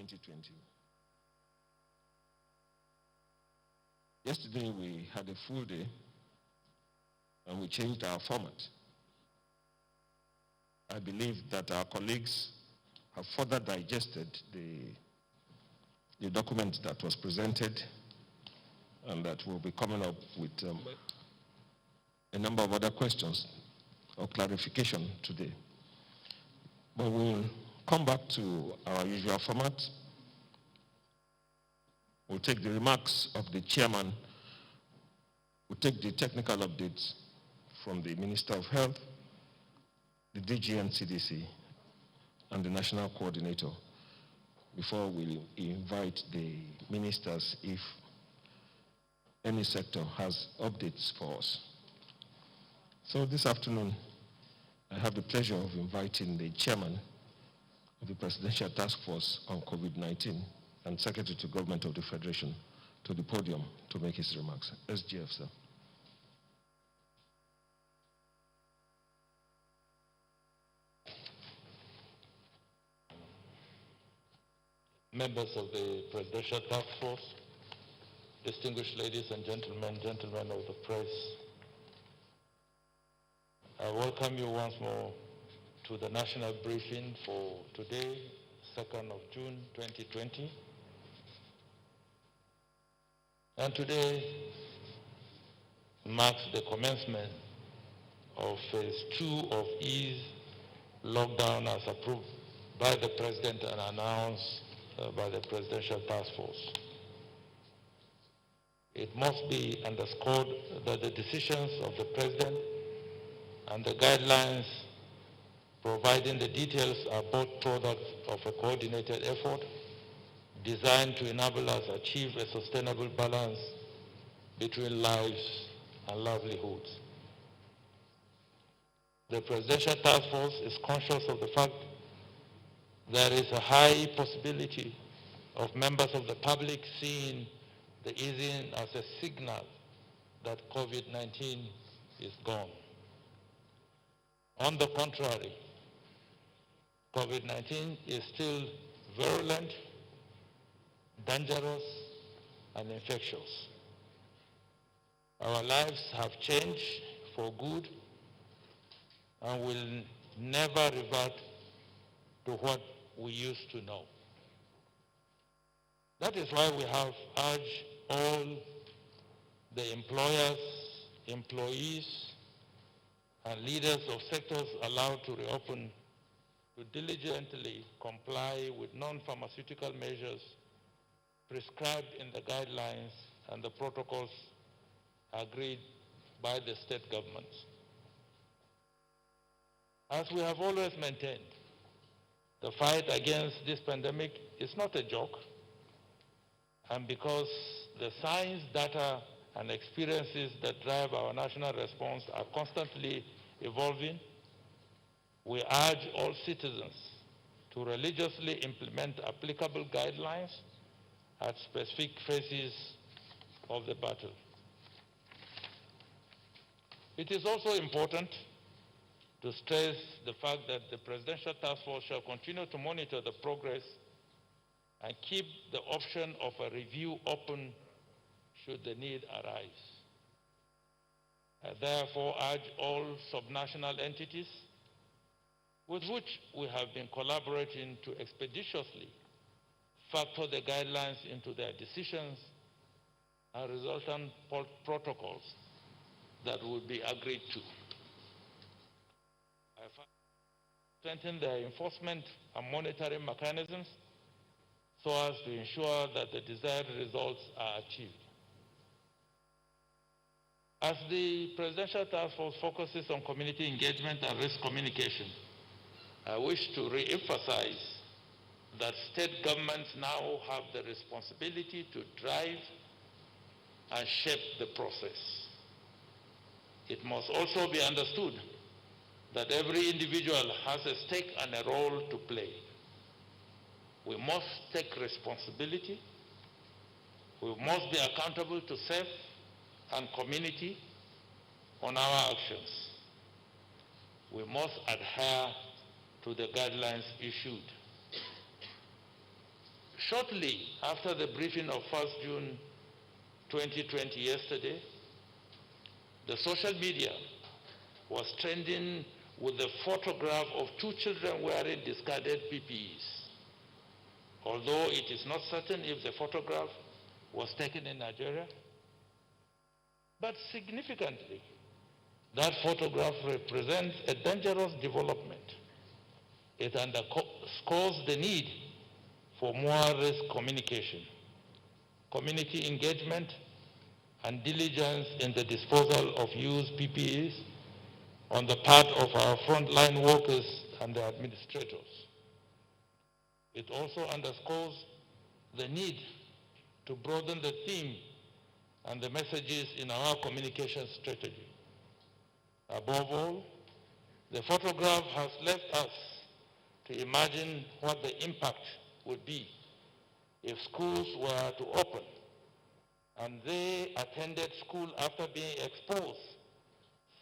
2020. Yesterday we had a full day and we changed our format. I believe that our colleagues have further digested the document that was presented and that will be coming up with a number of other questions or clarification today. But we'll come back to our usual format. We'll take the remarks of the chairman. We'll take the technical updates from the Minister of Health, the DG and CDC, and the National Coordinator before we invite the ministers if any sector has updates for us. So this afternoon, I have the pleasure of inviting the chairman of the Presidential Task Force on COVID-19 and Secretary to Government of the Federation to the podium to make his remarks. SGF, sir. Members of the Presidential Task Force, distinguished ladies and gentlemen, gentlemen of the press, I welcome you once more to the national briefing for today, 2nd of June 2020. And today marks the commencement of phase 2 of ease lockdown as approved by the President and announced by the Presidential Task Force. It must be underscored that the decisions of the President and the guidelines providing the details are both products of a coordinated effort designed to enable us achieve a sustainable balance between lives and livelihoods. The Presidential Task Force is conscious of the fact there is a high possibility of members of the public seeing the easing as a signal that COVID-19 is gone. On the contrary, COVID-19 is still virulent, dangerous, and infectious. Our lives have changed for good and will never revert to what we used to know. That is why we have urged all the employers, employees, and leaders of sectors allowed to reopen to diligently comply with non-pharmaceutical measures prescribed in the guidelines and the protocols agreed by the state governments. As we have always maintained, the fight against this pandemic is not a joke, and because the science, data, and experiences that drive our national response are constantly evolving, we urge all citizens to religiously implement applicable guidelines at specific phases of the battle. It is also important to stress the fact that the Presidential Task Force shall continue to monitor the progress and keep the option of a review open should the need arise. I therefore urge all subnational entities with which we have been collaborating to expeditiously factor the guidelines into their decisions and resultant protocols that will be agreed to. Strengthen their enforcement and monitoring mechanisms so as to ensure that the desired results are achieved. As the Presidential Task Force focuses on community engagement and risk communication, I wish to re-emphasize that state governments now have the responsibility to drive and shape the process. It must also be understood that every individual has a stake and a role to play. We must take responsibility. We must be accountable to self and community on our actions. We must adhere to the guidelines issued. Shortly after the briefing of 1st June 2020 yesterday, the social media was trending with the photograph of 2 children wearing discarded PPEs. Although it is not certain if the photograph was taken in Nigeria, but significantly, that photograph represents a dangerous development. It underscores the need for more risk communication, community engagement, and diligence in the disposal of used PPEs on the part of our frontline workers and the administrators. It also underscores the need to broaden the theme and the messages in our communication strategy. Above all, the photograph has left us to imagine what the impact would be if schools were to open and they attended school after being exposed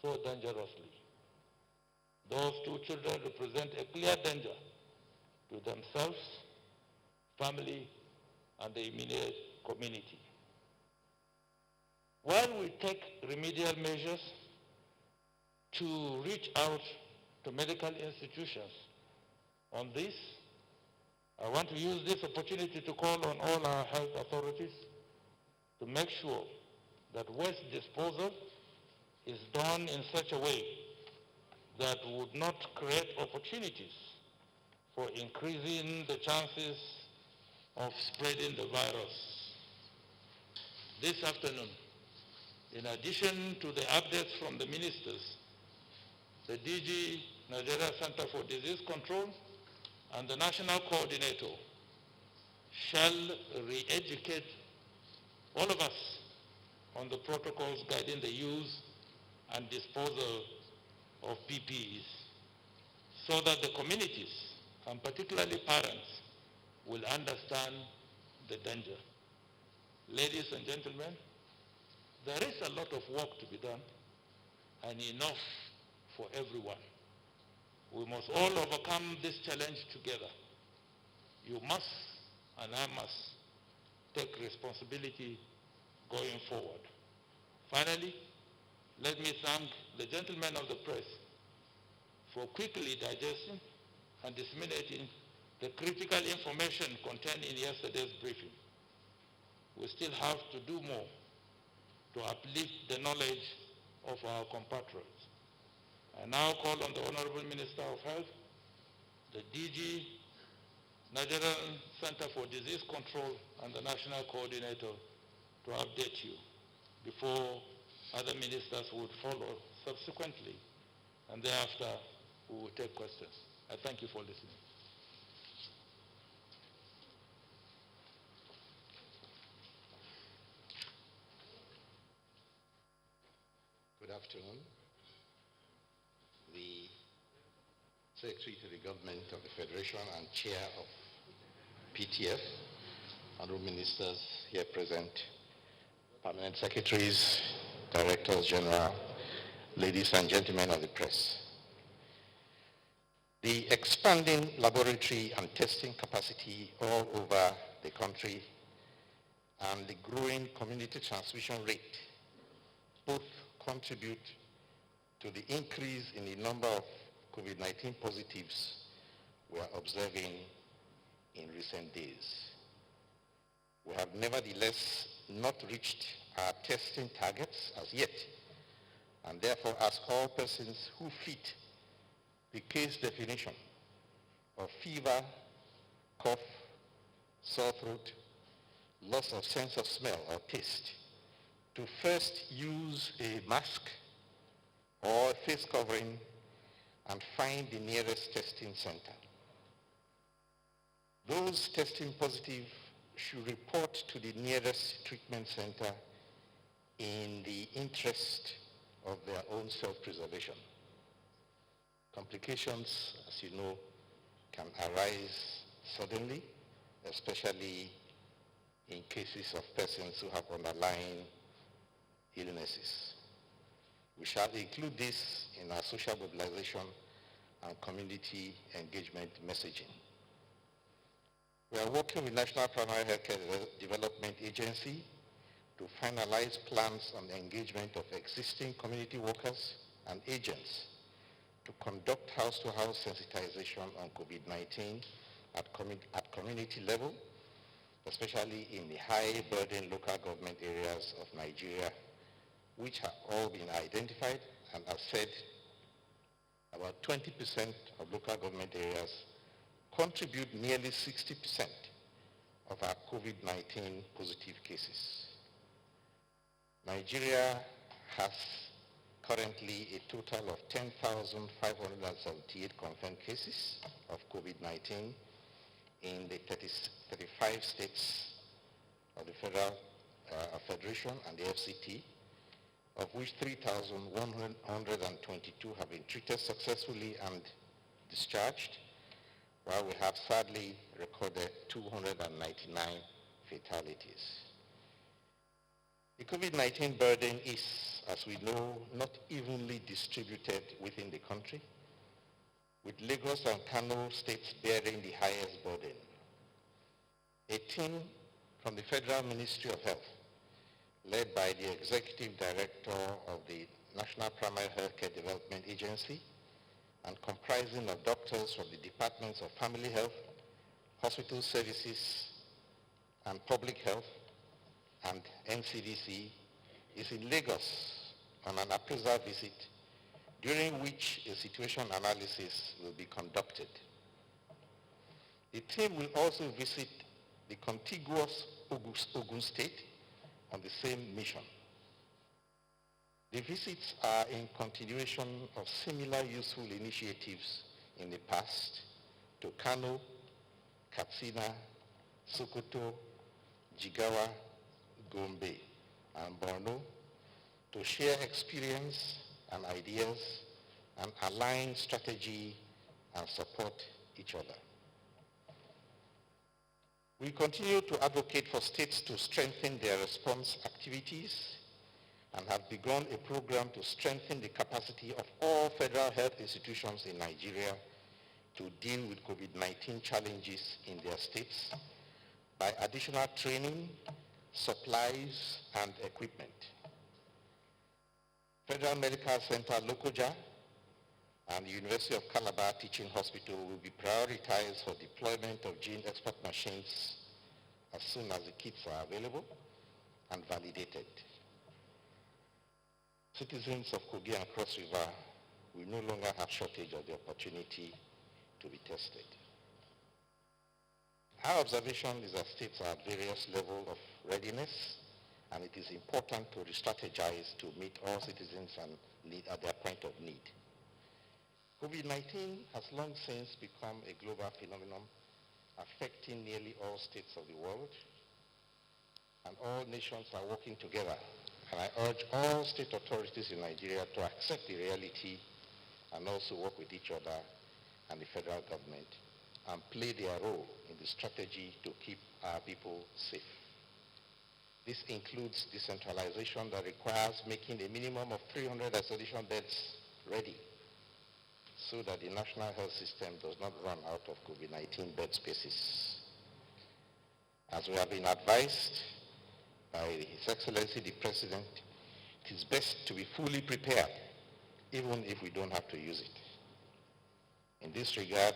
so dangerously. Those 2 children represent a clear danger to themselves, family, and the immediate community. While we take remedial measures to reach out to medical institutions on this, I want to use this opportunity to call on all our health authorities to make sure that waste disposal is done in such a way that would not create opportunities for increasing the chances of spreading the virus. This afternoon, in addition to the updates from the ministers, the DG Nigeria Center for Disease Control and the National Coordinator shall re-educate all of us on the protocols guiding the use and disposal of PPEs so that the communities, and particularly parents, will understand the danger. Ladies and gentlemen, there is a lot of work to be done and enough for everyone. We must all overcome this challenge together. You must, and I must, take responsibility going forward. Finally, let me thank the gentlemen of the press for quickly digesting and disseminating the critical information contained in yesterday's briefing. We still have to do more to uplift the knowledge of our compatriots. I now call on the Honorable Minister of Health, the DG, Nigerian Center for Disease Control, and the National Coordinator to update you before other ministers would follow subsequently, and thereafter we will take questions. I thank you for listening. Good afternoon. The Secretary to the Government of the Federation and Chair of PTF, Honorable Ministers here present, Permanent Secretaries, Directors General, ladies and gentlemen of the press. The expanding laboratory and testing capacity all over the country and the growing community transmission rate both contribute to the increase in the number of COVID-19 positives we are observing in recent days. We have nevertheless not reached our testing targets as yet, and therefore ask all persons who fit the case definition of fever, cough, sore throat, loss of sense of smell or taste to first use a mask or a face covering and find the nearest testing center. Those testing positive should report to the nearest treatment center in the interest of their own self-preservation. Complications, as you know, can arise suddenly, especially in cases of persons who have underlying illnesses. We shall include this in our social mobilization and community engagement messaging. We are working with National Primary Healthcare Development Agency to finalize plans on the engagement of existing community workers and agents to conduct house-to-house sensitization on COVID-19 at community level, especially in the high-burden local government areas of Nigeria, which have all been identified, and as said, about 20% of local government areas contribute nearly 60% of our COVID-19 positive cases. Nigeria has currently a total of 10,578 confirmed cases of COVID-19 in the 35 states of the Federation and the FCT, of which 3,122 have been treated successfully and discharged, while we have sadly recorded 299 fatalities. The COVID-19 burden is, as we know, not evenly distributed within the country, with Lagos and Kano states bearing the highest burden. A team from the Federal Ministry of Health, led by the Executive Director of the National Primary Healthcare Development Agency, and comprising of doctors from the Departments of Family Health, Hospital Services, and Public Health, and NCDC, is in Lagos on an appraisal visit, during which a situation analysis will be conducted. The team will also visit the contiguous Ogun State on the same mission. The visits are in continuation of similar useful initiatives in the past to Kano, Katsina, Sokoto, Jigawa, Gombe, and Borno to share experience and ideas and align strategy and support each other. We continue to advocate for states to strengthen their response activities and have begun a program to strengthen the capacity of all federal health institutions in Nigeria to deal with COVID-19 challenges in their states by additional training, supplies, and equipment. Federal Medical Center Lokoja and the University of Calabar Teaching Hospital will be prioritized for deployment of gene expert machines as soon as the kits are available and validated. Citizens of Kogi and Cross River will no longer have shortage of the opportunity to be tested. Our observation is that states are at various levels of readiness, and it is important to re-strategize to meet all citizens and need at their point of need. COVID-19 has long since become a global phenomenon affecting nearly all states of the world, and all nations are working together. And I urge all state authorities in Nigeria to accept the reality and also work with each other and the federal government and play their role in the strategy to keep our people safe. This includes decentralization that requires making a minimum of 300 isolation beds ready so that the national health system does not run out of COVID-19 bed spaces. As we have been advised by His Excellency the President, it is best to be fully prepared, even if we don't have to use it. In this regard,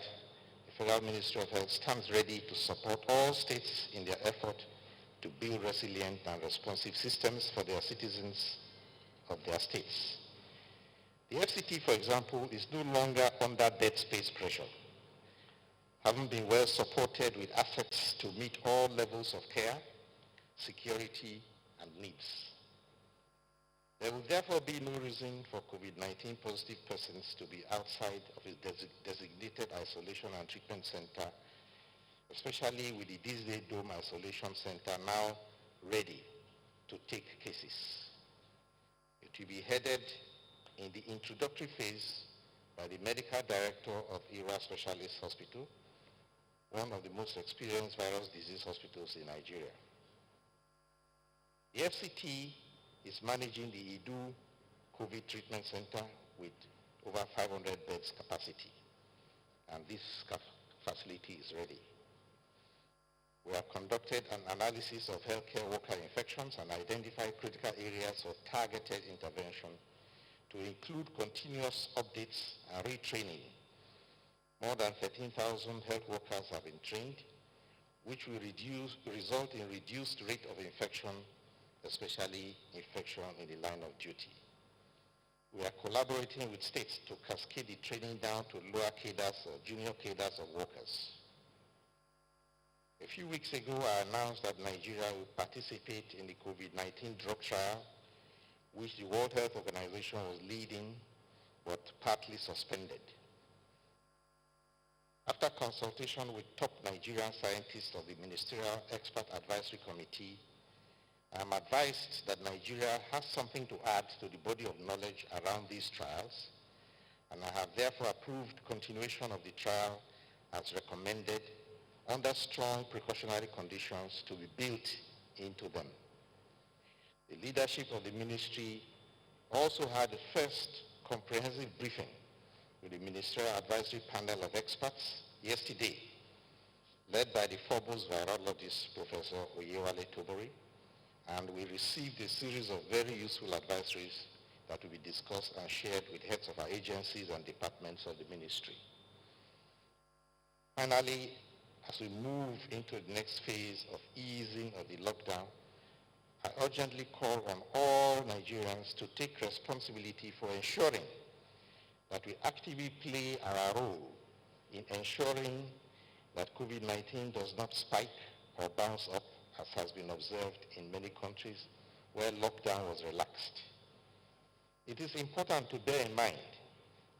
the Federal Ministry of Health stands ready to support all states in their effort to build resilient and responsive systems for their citizens of their states. The FCT, for example, is no longer under dead space pressure, having been well supported with assets to meet all levels of care, security, and needs. There will therefore be no reason for COVID-19 positive persons to be outside of a designated isolation and treatment center, especially with the Disney Dome Isolation Center now ready to take cases. It will be headed in the introductory phase by the Medical Director of ERA Specialist Hospital, one of the most experienced virus disease hospitals in Nigeria. The FCT is managing the Idu COVID Treatment Center with over 500 beds capacity, and this facility is ready. We have conducted an analysis of healthcare worker infections and identified critical areas for targeted intervention to include continuous updates and retraining. More than 13,000 health workers have been trained, which will result in reduced rate of infection, especially infection in the line of duty. We are collaborating with states to cascade the training down to lower cadres or junior cadres of workers. A few weeks ago, I announced that Nigeria will participate in the COVID-19 drug trial, which the World Health Organization was leading, but partly suspended. After consultation with top Nigerian scientists of the Ministerial Expert Advisory Committee, I am advised that Nigeria has something to add to the body of knowledge around these trials, and I have therefore approved continuation of the trial as recommended under strong precautionary conditions to be built into them. The leadership of the ministry also had the first comprehensive briefing with the Ministerial Advisory Panel of Experts yesterday, led by the foremost virologist, Professor Oyewale Tobori, and we received a series of very useful advisories that will be discussed and shared with heads of our agencies and departments of the ministry. Finally, as we move into the next phase of easing of the lockdown, I urgently call on all Nigerians to take responsibility for ensuring that we actively play our role in ensuring that COVID-19 does not spike or bounce up as has been observed in many countries where lockdown was relaxed. It is important to bear in mind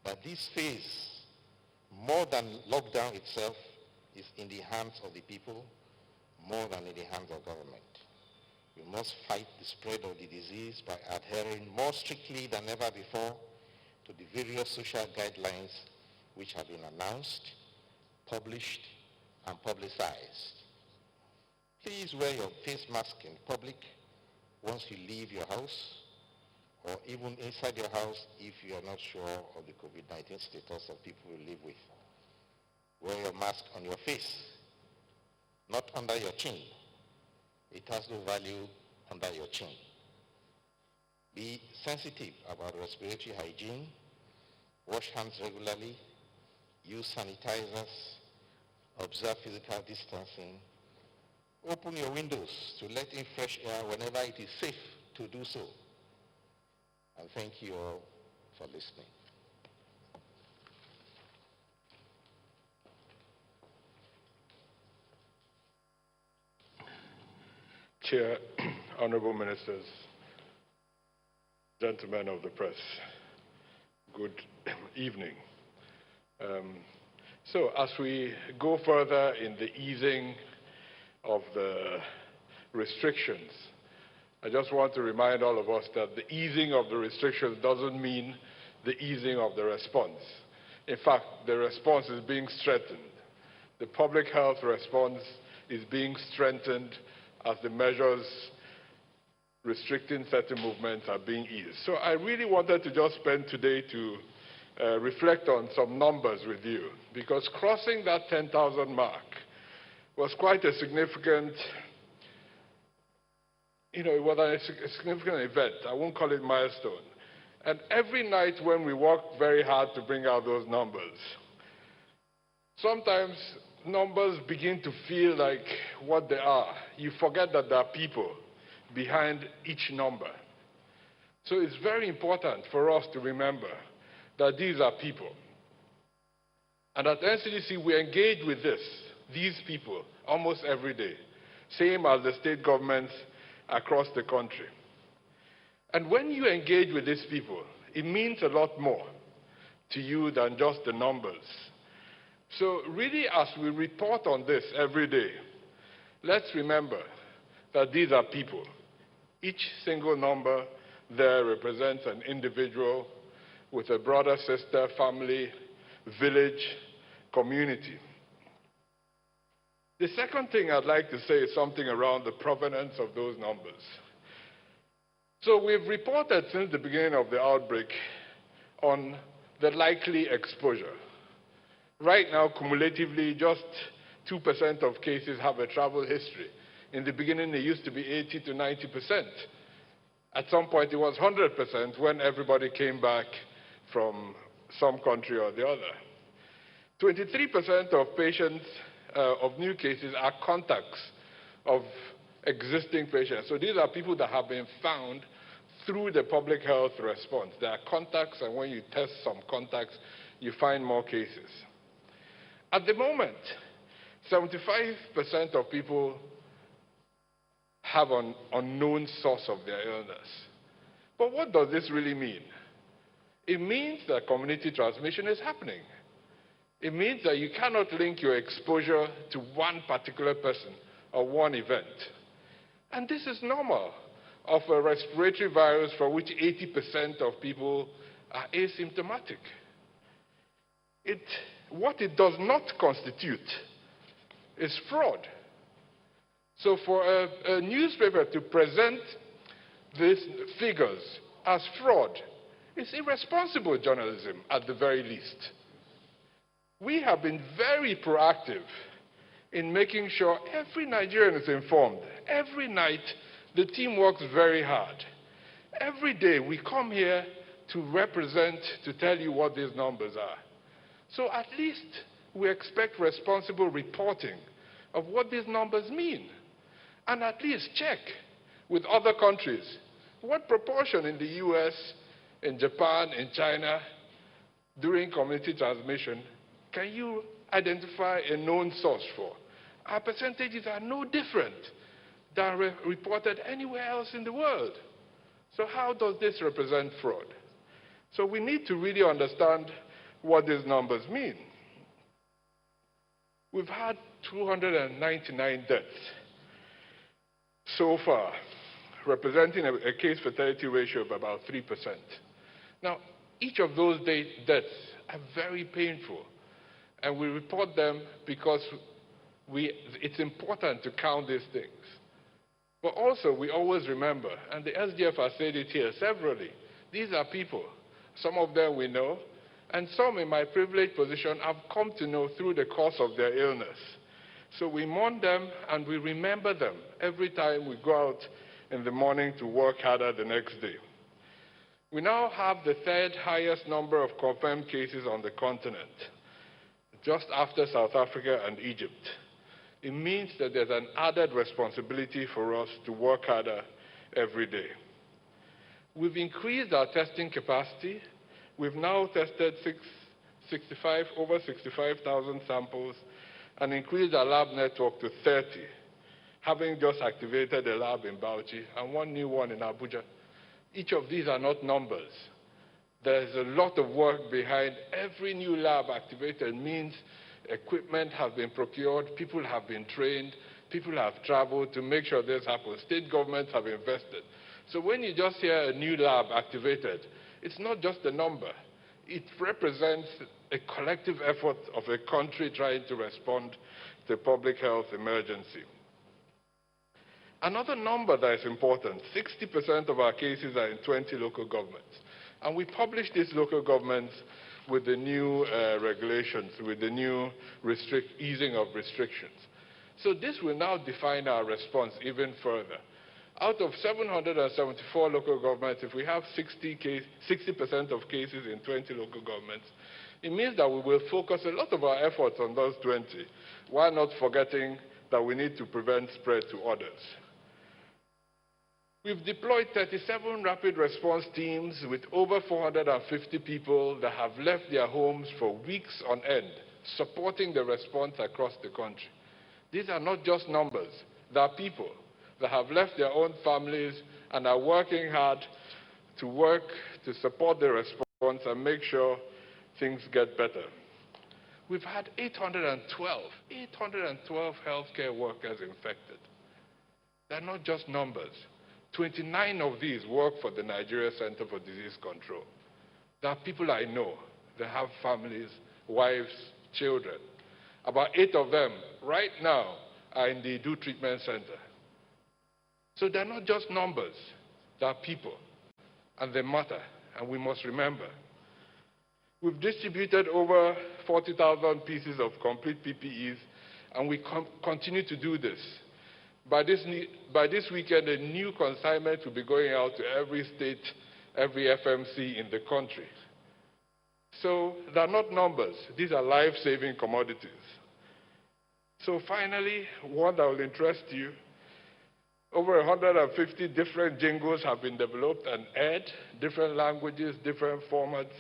that this phase, more than lockdown itself, is in the hands of the people more than in the hands of government. We must fight the spread of the disease by adhering more strictly than ever before to the various social guidelines which have been announced, published, and publicized. Please wear your face mask in public once you leave your house, or even inside your house if you are not sure of the COVID-19 status of people you live with. Wear your mask on your face, not under your chin. It has no value under your chin. Be sensitive about respiratory hygiene, wash hands regularly, use sanitizers, observe physical distancing, open your windows to let in fresh air whenever it is safe to do so. And thank you all for listening. Chair, honorable ministers, gentlemen of the press, good evening. So as we go further in the easing of the restrictions, I just want to remind all of us that the easing of the restrictions doesn't mean the easing of the response. In fact, the response is being strengthened. The public health response is being strengthened as the measures restricting certain movements are being eased. So I really wanted to just spend today to reflect on some numbers with you, because crossing that 10,000 mark was quite a significant, it was a significant event. I won't call it milestone. And every night when we worked very hard to bring out those numbers, sometimes numbers begin to feel like what they are. You forget that there are people behind each number. So it's very important for us to remember that these are people. And at NCDC, we engage with these people, almost every day, same as the state governments across the country. And when you engage with these people, it means a lot more to you than just the numbers. So really, as we report on this every day, let's remember that these are people. Each single number there represents an individual with a brother, sister, family, village, community. The second thing I'd like to say is something around the provenance of those numbers. So we've reported since the beginning of the outbreak on the likely exposure. Right now, cumulatively, just 2% of cases have a travel history. In the beginning, it used to be 80 to 90%. At some point, it was 100% when everybody came back from some country or the other. 23% of patients, of new cases, are contacts of existing patients. So these are people that have been found through the public health response. There are contacts, and when you test some contacts, you find more cases. At the moment, 75% of people have an unknown source of their illness. But what does this really mean? It means that community transmission is happening. It means that you cannot link your exposure to one particular person or one event. And this is normal of a respiratory virus for which 80% of people are asymptomatic. What it does not constitute is fraud. So for a newspaper to present these figures as fraud is irresponsible journalism at the very least. We have been very proactive in making sure every Nigerian is informed. Every night, the team works very hard. Every day, we come here to represent, to tell you what these numbers are. So at least we expect responsible reporting of what these numbers mean. And at least check with other countries what proportion in the US, in Japan, in China, during community transmission, can you identify a known source for? Our percentages are no different than reported anywhere else in the world. So how does this represent fraud? So we need to really understand what these numbers mean. We've had 299 deaths so far, representing a case fatality ratio of about 3%. Now, each of those deaths are very painful, and we report them because it's important to count these things. But also, we always remember, and the SDF has said it here severally, these are people. Some of them we know, and some in my privileged position have come to know through the course of their illness. So we mourn them and we remember them every time we go out in the morning to work harder the next day. We now have the third highest number of confirmed cases on the continent, just after South Africa and Egypt. It means that there's an added responsibility for us to work harder every day. We've increased our testing capacity. We've now tested over 65,000 samples and increased our lab network to 30, having just activated a lab in Bauchi and one new one in Abuja. Each of these are not numbers. There's a lot of work behind every new lab activated. Means equipment has been procured, people have been trained, people have traveled to make sure this happens. State governments have invested. So when you just hear a new lab activated, it's not just a number. It represents a collective effort of a country trying to respond to a public health emergency. Another number that is important, 60% of our cases are in 20 local governments. And we publish these local governments with the new regulations, with the new easing of restrictions. So this will now define our response even further. Out of 774 local governments, if we have 60% of cases in 20 local governments, it means that we will focus a lot of our efforts on those 20, while not forgetting that we need to prevent spread to others. We've deployed 37 rapid response teams with over 450 people that have left their homes for weeks on end, supporting the response across the country. These are not just numbers. They are people that have left their own families and are working hard to support the response and make sure things get better. We've had 812 healthcare workers infected. They're not just numbers. 29 of these work for the Nigeria Center for Disease Control. There are people I know. They have families, wives, children. About 8 of them right now are in the Do Treatment Center. So they're not just numbers. They are people, and they matter, and we must remember. We've distributed over 40,000 pieces of complete PPEs And we continue to do this. By this weekend, a new consignment will be going out to every state, every FMC in the country. So they're not numbers. These are life-saving commodities. So finally, one that will interest you, over 150 different jingles have been developed and aired, different languages, different formats,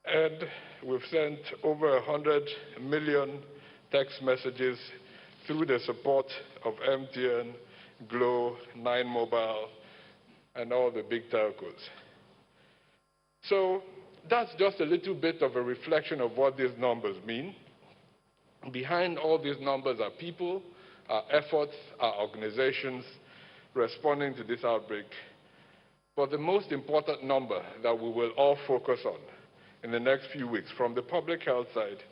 and we've sent over 100 million text messages through the support of MTN, Glo, 9 Mobile, and all the big telcos. So that's just a little bit of a reflection of what these numbers mean. Behind all these numbers are people, our efforts, our organizations responding to this outbreak. But the most important number that we will all focus on in the next few weeks from the public health side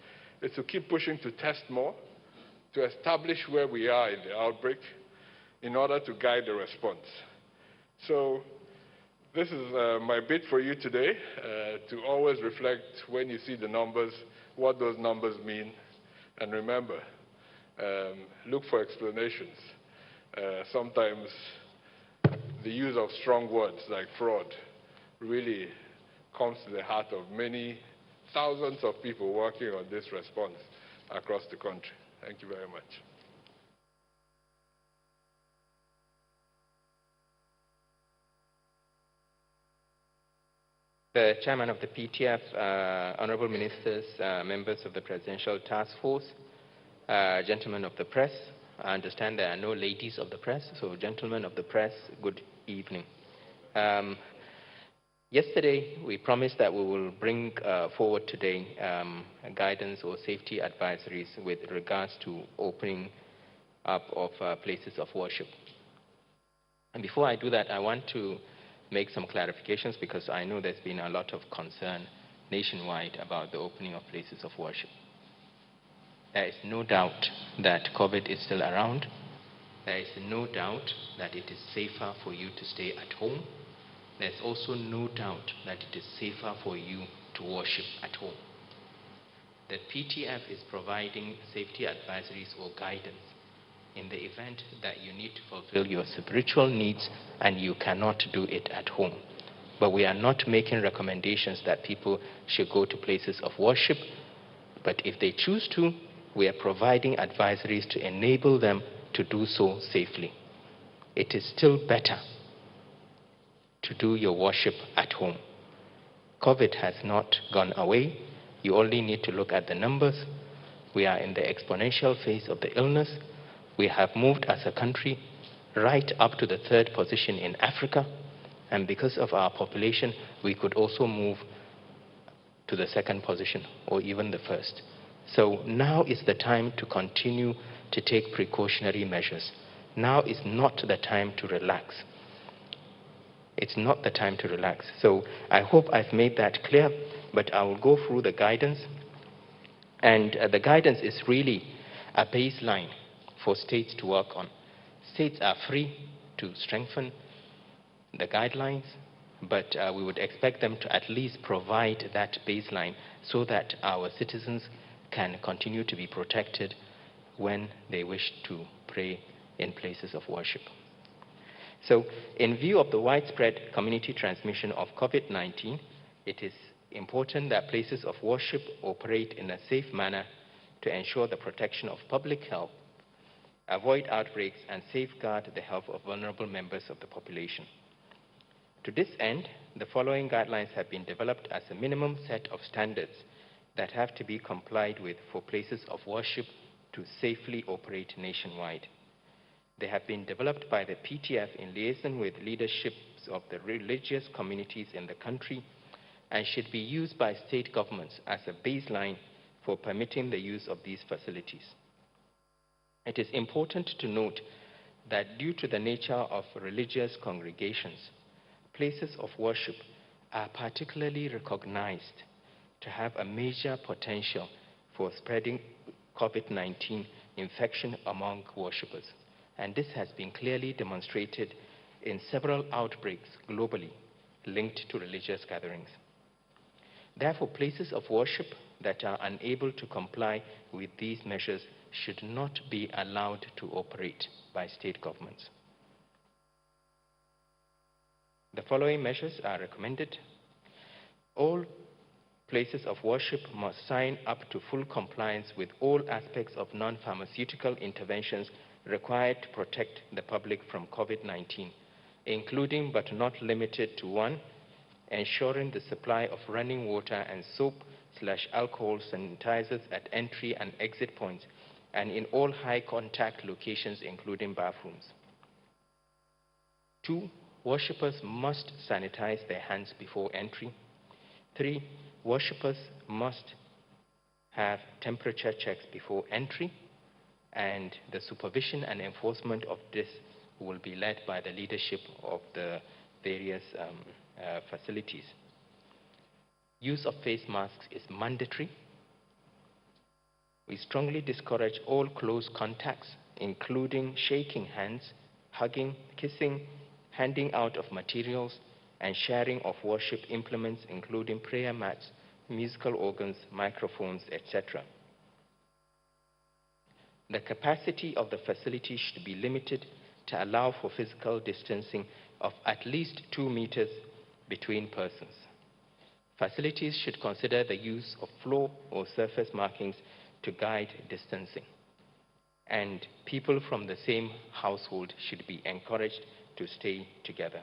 is to keep pushing to test more, to establish where we are in the outbreak in order to guide the response. So this is my bit for you today, to always reflect when you see the numbers, what those numbers mean. And remember, look for explanations. Sometimes the use of strong words like fraud really comes to the heart of many thousands of people working on this response across the country. Thank you very much. The Chairman of the PTF, Honorable Ministers, members of the Presidential Task Force, gentlemen of the press. I understand there are no ladies of the press, so gentlemen of the press, good evening. Yesterday, we promised that we will bring forward today guidance or safety advisories with regards to opening up of places of worship. And before I do that, I want to make some clarifications because I know there's been a lot of concern nationwide about the opening of places of worship. There is no doubt that COVID is still around. There is no doubt that it is safer for you to stay at home. There's also no doubt that it is safer for you to worship at home. The PTF is providing safety advisories or guidance in the event that you need to fulfill your spiritual needs and you cannot do it at home. But we are not making recommendations that people should go to places of worship. But if they choose to, we are providing advisories to enable them to do so safely. It is still better to do your worship at home. COVID has not gone away. You only need to look at the numbers. We are in the exponential phase of the illness. We have moved as a country right up to the 3rd position in Africa. And because of our population, we could also move to the 2nd position or even the 1st. So now is the time to continue to take precautionary measures. Now is not the time to relax. It's not the time to relax. So I hope I've made that clear, but I will go through the guidance. And the guidance is really a baseline for states to work on. States are free to strengthen the guidelines, but we would expect them to at least provide that baseline so that our citizens can continue to be protected when they wish to pray in places of worship. So, in view of the widespread community transmission of COVID-19, it is important that places of worship operate in a safe manner to ensure the protection of public health, avoid outbreaks, and safeguard the health of vulnerable members of the population. To this end, the following guidelines have been developed as a minimum set of standards that have to be complied with for places of worship to safely operate nationwide. They have been developed by the PTF in liaison with leaderships of the religious communities in the country and should be used by state governments as a baseline for permitting the use of these facilities. It is important to note that due to the nature of religious congregations, places of worship are particularly recognized to have a major potential for spreading COVID-19 infection among worshippers. And this has been clearly demonstrated in several outbreaks globally linked to religious gatherings. Therefore, places of worship that are unable to comply with these measures should not be allowed to operate by state governments. The following measures are recommended. All places of worship must sign up to full compliance with all aspects of non-pharmaceutical interventions required to protect the public from COVID-19, including but not limited to 1, ensuring the supply of running water and soap/alcohol sanitizers at entry and exit points and in all high-contact locations, including bathrooms. 2, worshippers must sanitize their hands before entry. 3, worshippers must have temperature checks before entry, and the supervision and enforcement of this will be led by the leadership of the various facilities. Use of face masks is mandatory. We strongly discourage all close contacts, including shaking hands, hugging, kissing, handing out of materials, and sharing of worship implements, including prayer mats, musical organs, microphones, etc. The capacity of the facility should be limited to allow for physical distancing of at least 2 meters between persons. Facilities should consider the use of floor or surface markings to guide distancing, and people from the same household should be encouraged to stay together.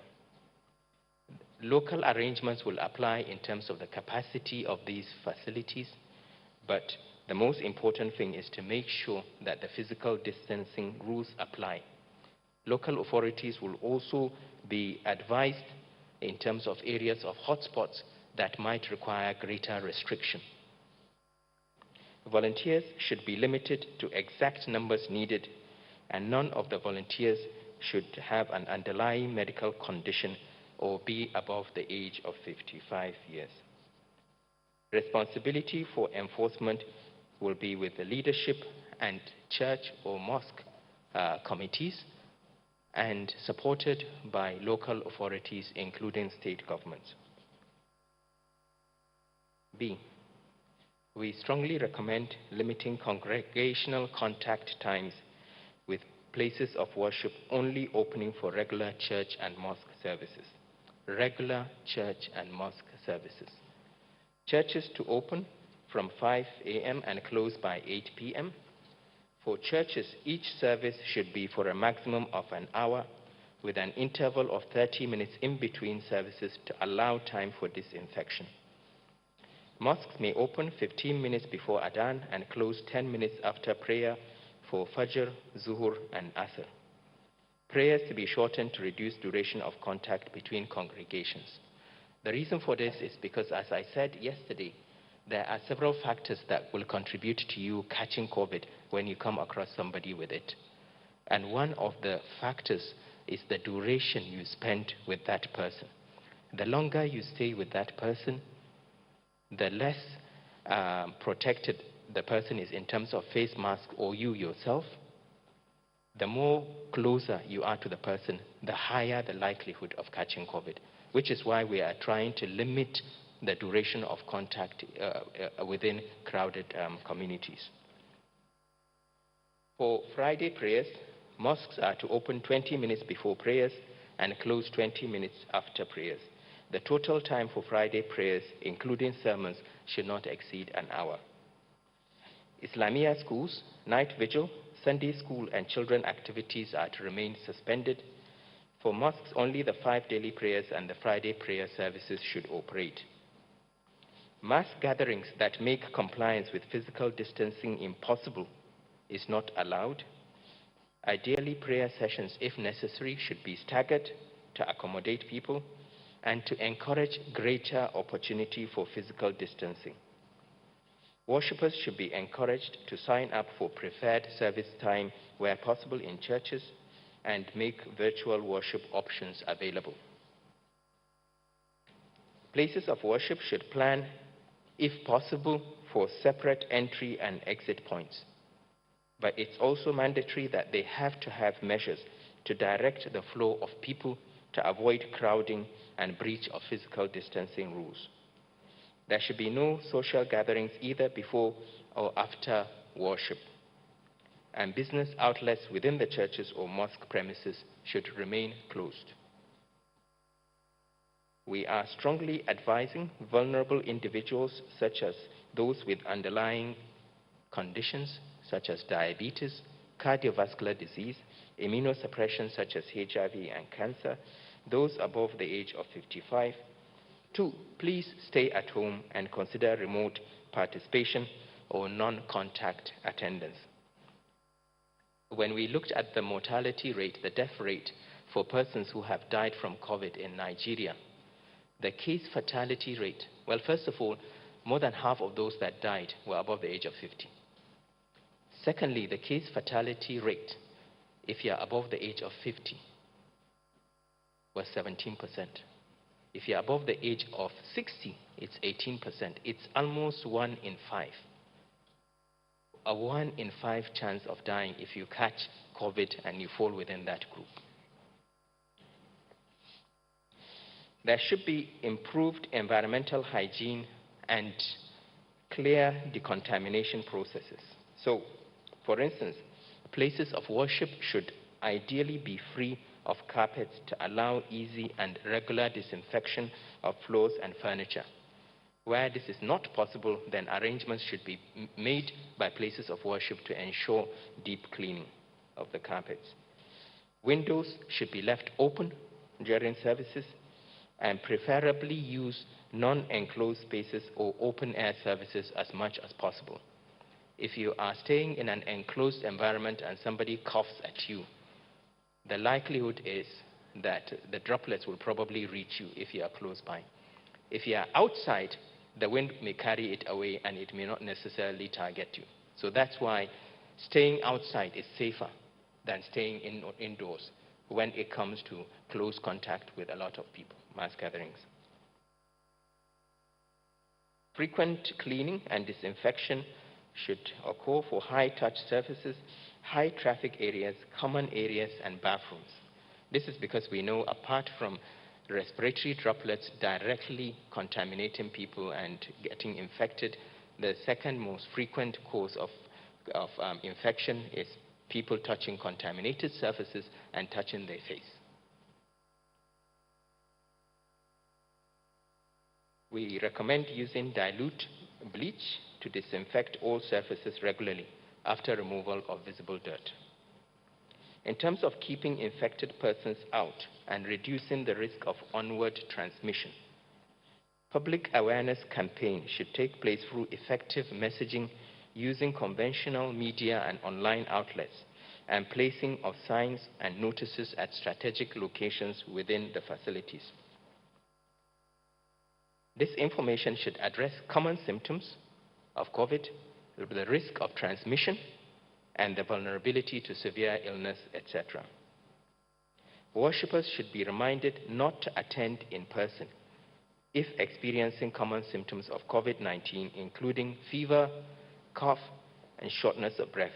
Local arrangements will apply in terms of the capacity of these facilities, but the most important thing is to make sure that the physical distancing rules apply. Local authorities will also be advised in terms of areas of hotspots that might require greater restriction. Volunteers should be limited to exact numbers needed, and none of the volunteers should have an underlying medical condition or be above the age of 55 years. Responsibility for enforcement will be with the leadership and church or mosque committees, and supported by local authorities, including state governments. B, we strongly recommend limiting congregational contact times, with places of worship only opening for regular church and mosque services. Regular church and mosque services. Churches to open from 5 a.m. and close by 8 p.m. For churches, each service should be for a maximum of an hour, with an interval of 30 minutes in between services to allow time for disinfection. Mosques may open 15 minutes before Adhan and close 10 minutes after prayer for Fajr, Zuhur, and Asr. Prayers to be shortened to reduce duration of contact between congregations. The reason for this is because, as I said yesterday, there are several factors that will contribute to you catching COVID when you come across somebody with it. And one of the factors is the duration you spend with that person. The longer you stay with that person, the less protected the person is in terms of face mask or you yourself. The more closer you are to the person, the higher the likelihood of catching COVID, which is why we are trying to limit the duration of contact within crowded communities. For Friday prayers, mosques are to open 20 minutes before prayers and close 20 minutes after prayers. The total time for Friday prayers, including sermons, should not exceed an hour. Islamia schools, night vigil, Sunday school, and children activities are to remain suspended. For mosques, only the 5 daily prayers and the Friday prayer services should operate. Mass gatherings that make compliance with physical distancing impossible is not allowed. Ideally, prayer sessions, if necessary, should be staggered to accommodate people and to encourage greater opportunity for physical distancing. Worshippers should be encouraged to sign up for preferred service time where possible in churches and make virtual worship options available. Places of worship should plan, if possible, for separate entry and exit points. But it's also mandatory that they have to have measures to direct the flow of people to avoid crowding and breach of physical distancing rules. There should be no social gatherings either before or after worship. And business outlets within the churches or mosque premises should remain closed. We are strongly advising vulnerable individuals, such as those with underlying conditions such as diabetes, cardiovascular disease, immunosuppression such as HIV and cancer, those above the age of 55, to please stay at home and consider remote participation or non-contact attendance. When we looked at the mortality rate, the death rate for persons who have died from COVID in Nigeria, the case fatality rate, well, first of all, more than half of those that died were above the age of 50. Secondly, the case fatality rate, if you're above the age of 50, was 17%. If you're above the age of 60, it's 18%. It's almost 1 in 5. A 1 in 5 chance of dying if you catch COVID and you fall within that group. There should be improved environmental hygiene and clear decontamination processes. So, for instance, places of worship should ideally be free of carpets to allow easy and regular disinfection of floors and furniture. Where this is not possible, then arrangements should be made by places of worship to ensure deep cleaning of the carpets. Windows should be left open during services, and preferably use non-enclosed spaces or open-air services as much as possible. If you are staying in an enclosed environment and somebody coughs at you, the likelihood is that the droplets will probably reach you if you are close by. If you are outside, the wind may carry it away and it may not necessarily target you. So that's why staying outside is safer than staying indoors when it comes to close contact with a lot of people, mass gatherings. Frequent cleaning and disinfection should occur for high-touch surfaces, high-traffic areas, common areas, and bathrooms. This is because we know, apart from respiratory droplets directly contaminating people and getting infected, the second most frequent cause of infection is people touching contaminated surfaces and touching their face. We recommend using dilute bleach to disinfect all surfaces regularly after removal of visible dirt. In terms of keeping infected persons out and reducing the risk of onward transmission, public awareness campaigns should take place through effective messaging using conventional media and online outlets, and placing of signs and notices at strategic locations within the facilities. This information should address common symptoms of COVID, the risk of transmission, and the vulnerability to severe illness, etc. Worshippers should be reminded not to attend in person if experiencing common symptoms of COVID-19, including fever, cough, and shortness of breath,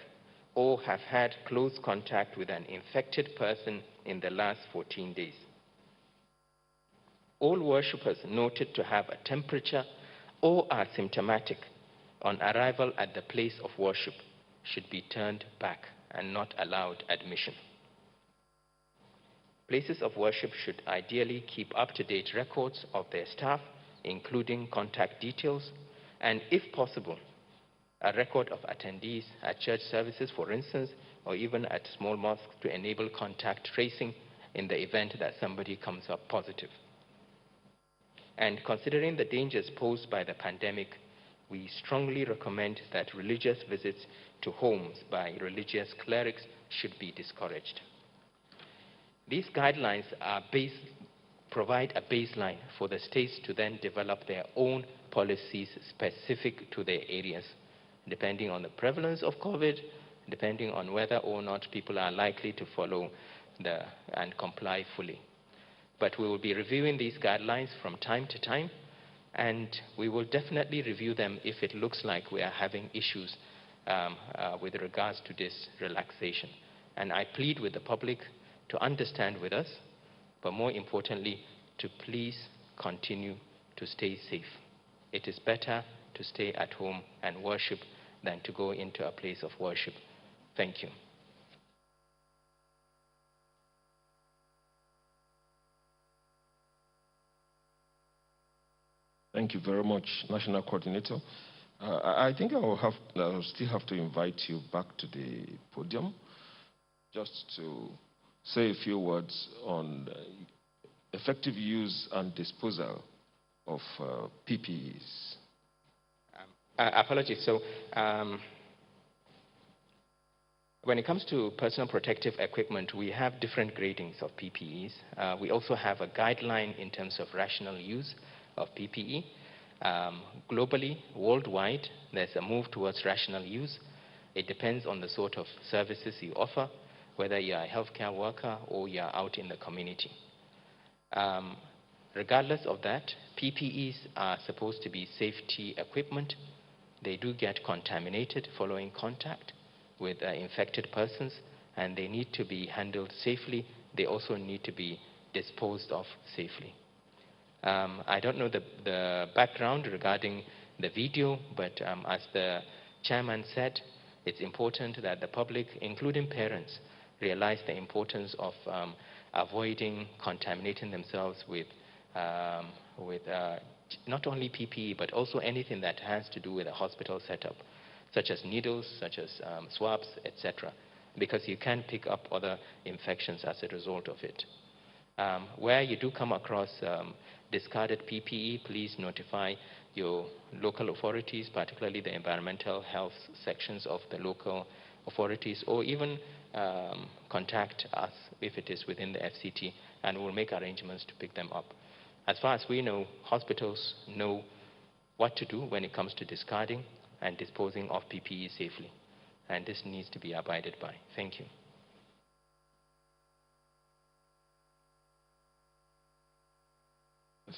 or have had close contact with an infected person in the last 14 days. All worshippers noted to have a temperature or are symptomatic on arrival at the place of worship should be turned back and not allowed admission. Places of worship should ideally keep up-to-date records of their staff, including contact details, and if possible, a record of attendees at church services, for instance, or even at small mosques to enable contact tracing in the event that somebody comes up positive. And considering the dangers posed by the pandemic, we strongly recommend that religious visits to homes by religious clerics should be discouraged. These guidelines provide a baseline for the states to then develop their own policies specific to their areas, depending on the prevalence of COVID, depending on whether or not people are likely to follow and comply fully. But we will be reviewing these guidelines from time to time, and we will definitely review them if it looks like we are having issues with regards to this relaxation. And I plead with the public to understand with us, but more importantly, to please continue to stay safe. It is better to stay at home and worship than to go into a place of worship. Thank you. Thank you very much, National Coordinator. I think I'll still have to invite you back to the podium just to say a few words on effective use and disposal of PPEs. Apologies. So, when it comes to personal protective equipment, we have different gradings of PPEs. We also have a guideline in terms of rational use of PPE. Globally, worldwide, there's a move towards rational use. It depends on the sort of services you offer, whether you're a healthcare worker or you're out in the community. Regardless of that, PPEs are supposed to be safety equipment. They do get contaminated following contact with infected persons, and they need to be handled safely. They also need to be disposed of safely. I don't know the background regarding the video, but as the chairman said, it's important that the public, including parents, realize the importance of avoiding contaminating themselves with not only PPE, but also anything that has to do with a hospital setup, such as needles, such as swabs, etc., because you can pick up other infections as a result of it. Where you do come across discarded PPE, please notify your local authorities, particularly the environmental health sections of the local authorities, or even contact us if it is within the FCT, and we'll make arrangements to pick them up. As far as we know, hospitals know what to do when it comes to discarding and disposing of PPE safely, and this needs to be abided by. Thank you.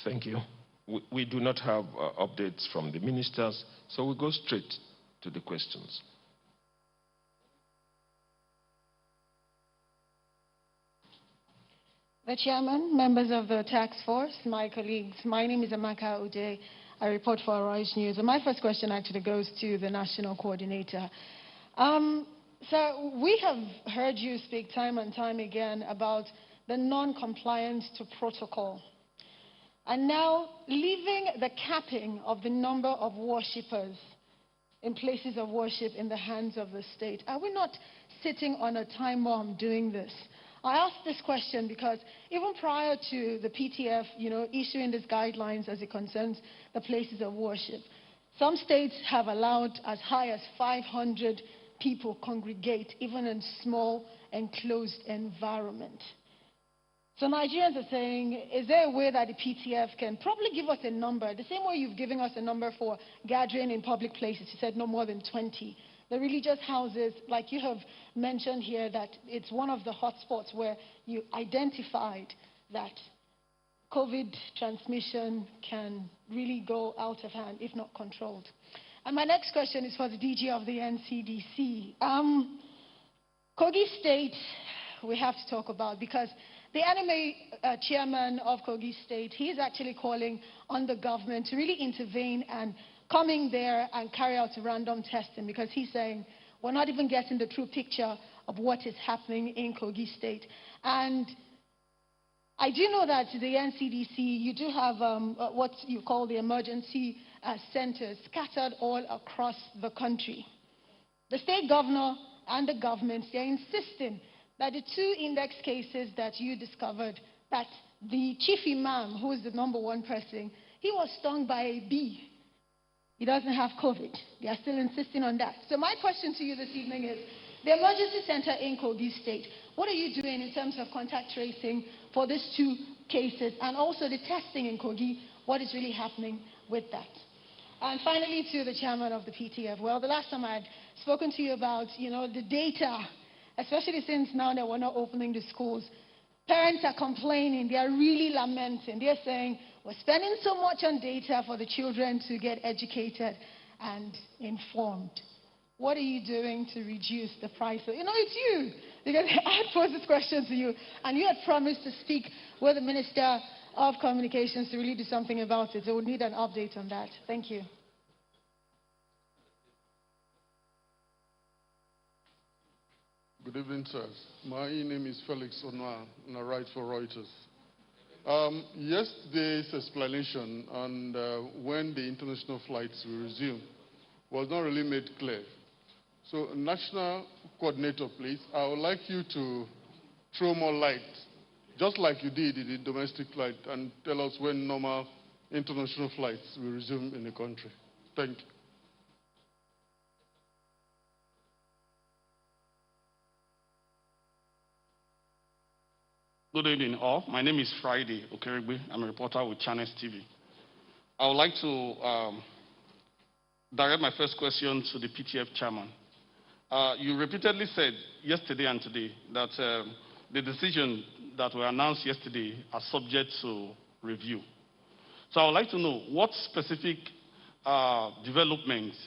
Thank you. We do not have updates from the ministers, so we'll go straight to the questions. The Chairman, members of the task force, my colleagues, my name is Amaka Ude. I report for Arise News. And my first question actually goes to the National Coordinator. So we have heard you speak time and time again about the non-compliance to protocol. And now, leaving the capping of the number of worshippers in places of worship in the hands of the state, are we not sitting on a time bomb doing this? I ask this question because even prior to the PTF, issuing these guidelines as it concerns the places of worship, some states have allowed as high as 500 people congregate, even in small enclosed environment. So Nigerians are saying, is there a way that the PTF can probably give us a number, the same way you've given us a number for gathering in public places? You said no more than 20. The religious houses, like you have mentioned here, that it's one of the hotspots where you identified that COVID transmission can really go out of hand if not controlled. And my next question is for the DG of the NCDC. Kogi State, we have to talk about, because the anime chairman of Kogi State, he is actually calling on the government to really intervene and come in there and carry out random testing, because he's saying we're not even getting the true picture of what is happening in Kogi State. And I do know that the NCDC, you do have what you call the emergency centers scattered all across the country. The state governor and the government, they're insisting that the 2 index cases that you discovered, that the chief imam, who is the #1 person, he was stung by a bee. He doesn't have COVID. They are still insisting on that. So my question to you this evening is, the emergency center in Kogi State, what are you doing in terms of contact tracing for these 2 cases, and also the testing in Kogi? What is really happening with that? And finally, to the chairman of the PTF. Well, the last time I had spoken to you about, the data, especially since now that we're not opening the schools, parents are complaining. They are really lamenting. They're saying, we're spending so much on data for the children to get educated and informed. What are you doing to reduce the price? It's you. Because I had posed this question to you, and you had promised to speak with the Minister of Communications to really do something about it. So we need an update on that. Thank you. Good evening, sirs. My name is Felix Onwa, and I write for Reuters. Yesterday's explanation on when the international flights will resume was not really made clear. So, national coordinator, please, I would like you to throw more light, just like you did in the domestic flight, and tell us when normal international flights will resume in the country. Thank you. Good evening, all. My name is Friday Okerigbe. I'm a reporter with Channels TV. I would like to direct my first question to the PTF chairman. You repeatedly said yesterday and today that the decision that were announced yesterday are subject to review. So I would like to know what specific developments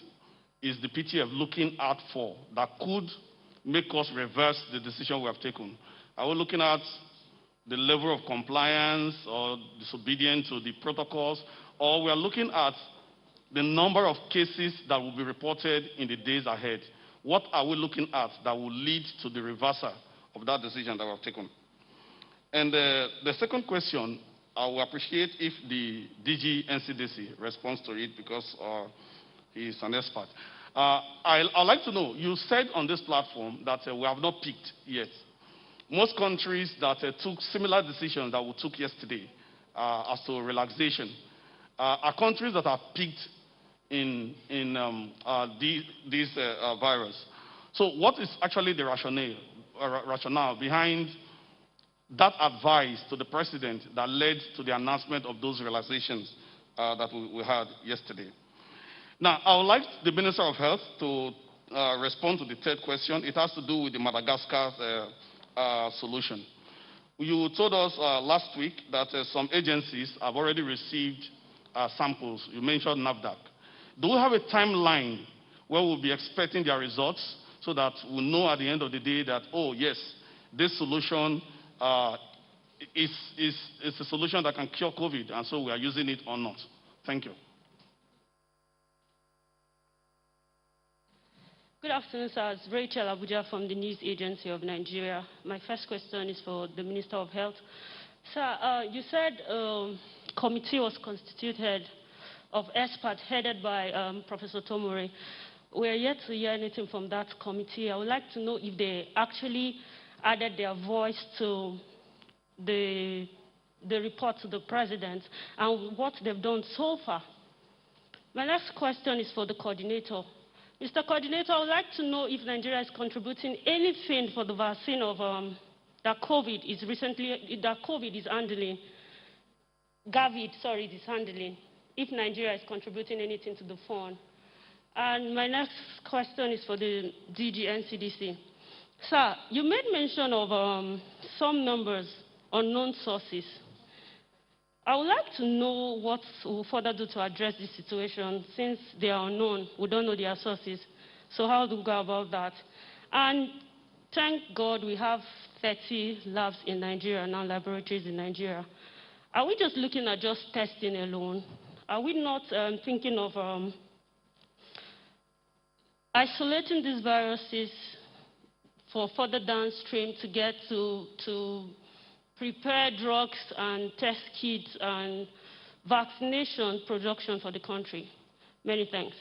is the PTF looking out for that could make us reverse the decision we have taken? Are we looking at the level of compliance or disobedience to the protocols, or we are looking at the number of cases that will be reported in the days ahead? What are we looking at that will lead to the reversal of that decision that we have taken? And the second question, I will appreciate if the DG NCDC responds to it because he is an expert. I'd like to know, you said on this platform that we have not peaked yet. Most countries that took similar decisions that we took yesterday as to relaxation are countries that have peaked in this virus. So what is actually the rationale behind that advice to the president that led to the announcement of those relaxations that we had yesterday? Now, I would like the Minister of Health to respond to the third question. It has to do with the Madagascar solution. You told us last week that some agencies have already received samples. You mentioned NAFDAC. Do we have a timeline where we'll be expecting their results so that we'll know at the end of the day that, oh, yes, this solution is a solution that can cure COVID, and so we are using it or not? Thank you. Good afternoon, sir. It's Rachel Abuja from the News Agency of Nigeria. My first question is for the Minister of Health. Sir, you said a committee was constituted of experts headed by Professor Tomure. We are yet to hear anything from that committee. I would like to know if they actually added their voice to the report to the president and what they've done so far. My next question is for the coordinator. Mr. Coordinator, I would like to know if Nigeria is contributing anything for the vaccine of that COVID is handling. Gavid is handling. If Nigeria is contributing anything to the fund. And my next question is for the DG NCDC. Sir, you made mention of some numbers, unknown sources. I would like to know what we'll further do to address this situation. Since they are unknown, we don't know their sources. So how do we go about that? And thank God we have 30 labs in Nigeria now, laboratories in Nigeria. Are we just looking at just testing alone? Are we not thinking of isolating these viruses for further downstream to get to prepare drugs and test kits and vaccination production for the country? Many thanks.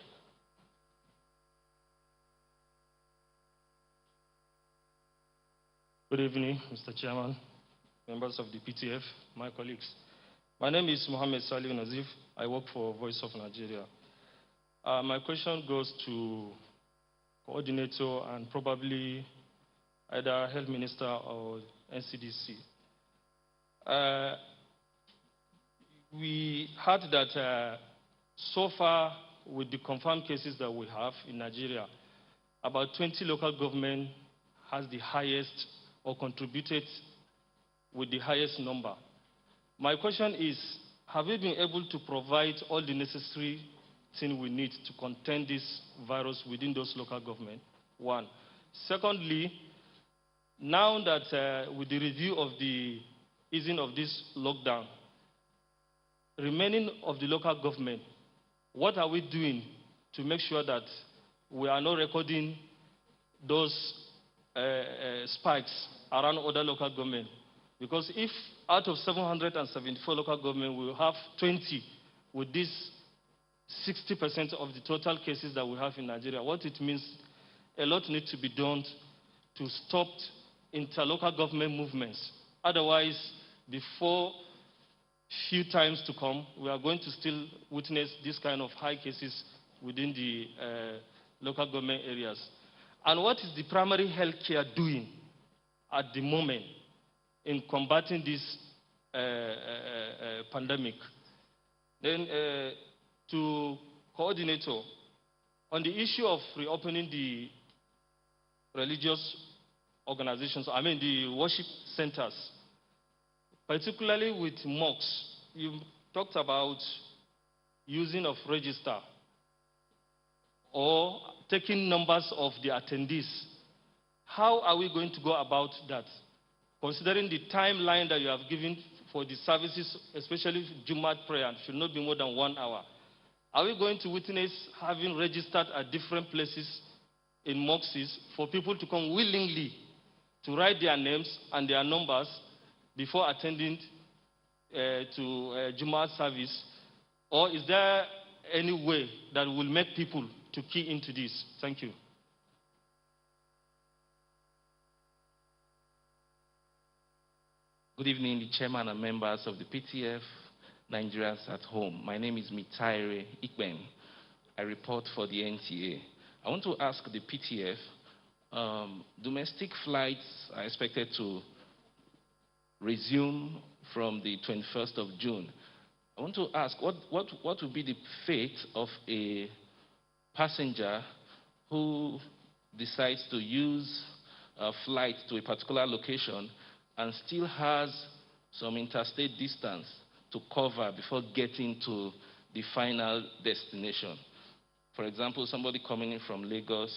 Good evening, Mr. Chairman, members of the PTF, my colleagues. My name is Mohammed Salih Nazif. I work for Voice of Nigeria. My question goes to coordinator and probably either Health Minister or NCDC. We heard that so far, with the confirmed cases that we have in Nigeria, about 20 local governments has the highest or contributed with the highest number. My question is, have we been able to provide all the necessary things we need to contain this virus within those local governments? One. Secondly, now that with the review of the easing of this lockdown, remaining of the local government, what are we doing to make sure that we are not recording those spikes around other local government? Because if out of 774 local government, we will have 20 with this 60% of the total cases that we have in Nigeria, what it means, a lot needs to be done to stop interlocal government movements. Otherwise, before few times to come, we are going to still witness this kind of high cases within the local government areas. And what is the primary health care doing at the moment in combating this pandemic? Then to coordinator, on the issue of reopening the religious organizations, I mean the worship centers, particularly with mosques, you talked about using of register or taking numbers of the attendees. How are we going to go about that? Considering the timeline that you have given for the services, especially Jumat prayer, should not be more than 1 hour. Are we going to witness having registered at different places in mosques for people to come willingly to write their names and their numbers before attending to Jumat service? Or is there any way that will make people to key into this? Thank you. Good evening, the chairman and members of the PTF, Nigerians at home. My name is Mitaire Ikben. I report for the NTA. I want to ask the PTF, domestic flights are expected to resume from the 21st of June. I want to ask, what would be the fate of a passenger who decides to use a flight to a particular location and still has some interstate distance to cover before getting to the final destination? For example, somebody coming in from Lagos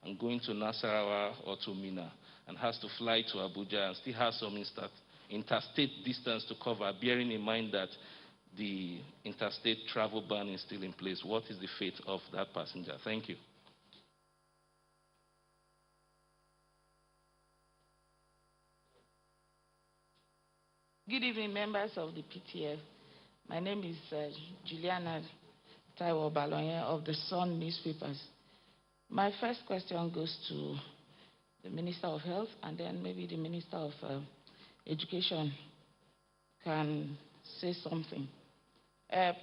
and going to Nasarawa or to Minna and has to fly to Abuja and still has some interstate distance to cover, bearing in mind that the interstate travel ban is still in place. What is the fate of that passenger? Thank you. Good evening, members of the PTF. My name is Juliana Taiwo Baloyen of the Sun newspapers. My first question goes to the Minister of Health, and then maybe the Minister of Education can say something.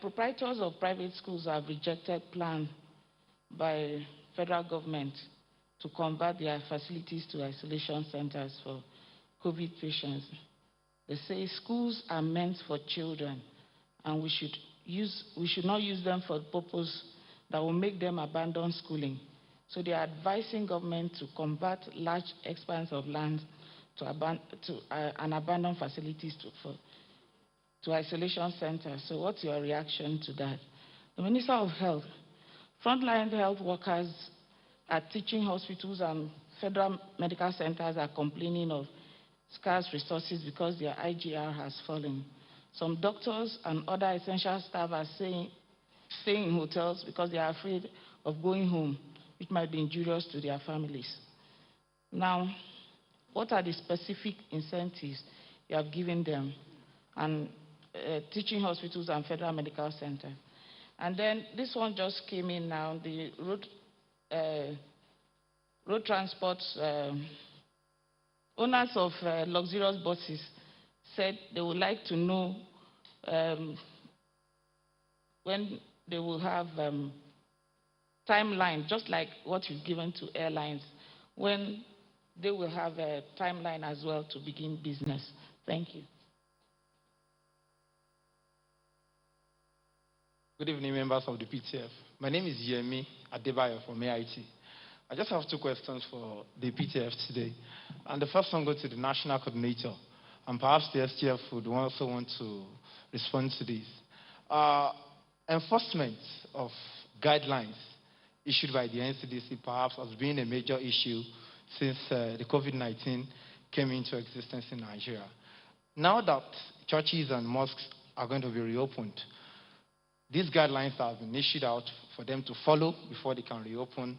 Proprietors of private schools have rejected plan by federal government to convert their facilities to isolation centers for COVID patients. They say schools are meant for children, and we should not use them for the purpose that will make them abandon schooling. So they are advising government to convert large expanse of land and abandoned facilities to isolation centers. So what's your reaction to that? The Minister of Health, frontline health workers at teaching hospitals and federal medical centers are complaining of scarce resources because their IGR has fallen. Some doctors and other essential staff are staying in hotels because they are afraid of going home, which might be injurious to their families. Now, what are the specific incentives you have given them and teaching hospitals and federal medical centers? And then this one just came in now, the road transport owners of luxurious buses said they would like to know when they will have timeline, just like what you've given to airlines, when they will have a timeline as well to begin business. Thank you. Good evening, members of the PTF. My name is Yemi Adebayo from AIT. I just have two questions for the PTF today. And the first one goes to the national coordinator. And perhaps the STF would also want to respond to this. Enforcement of guidelines issued by the NCDC perhaps has been a major issue since the COVID-19 came into existence in Nigeria. Now that churches and mosques are going to be reopened, these guidelines have been issued out for them to follow before they can reopen.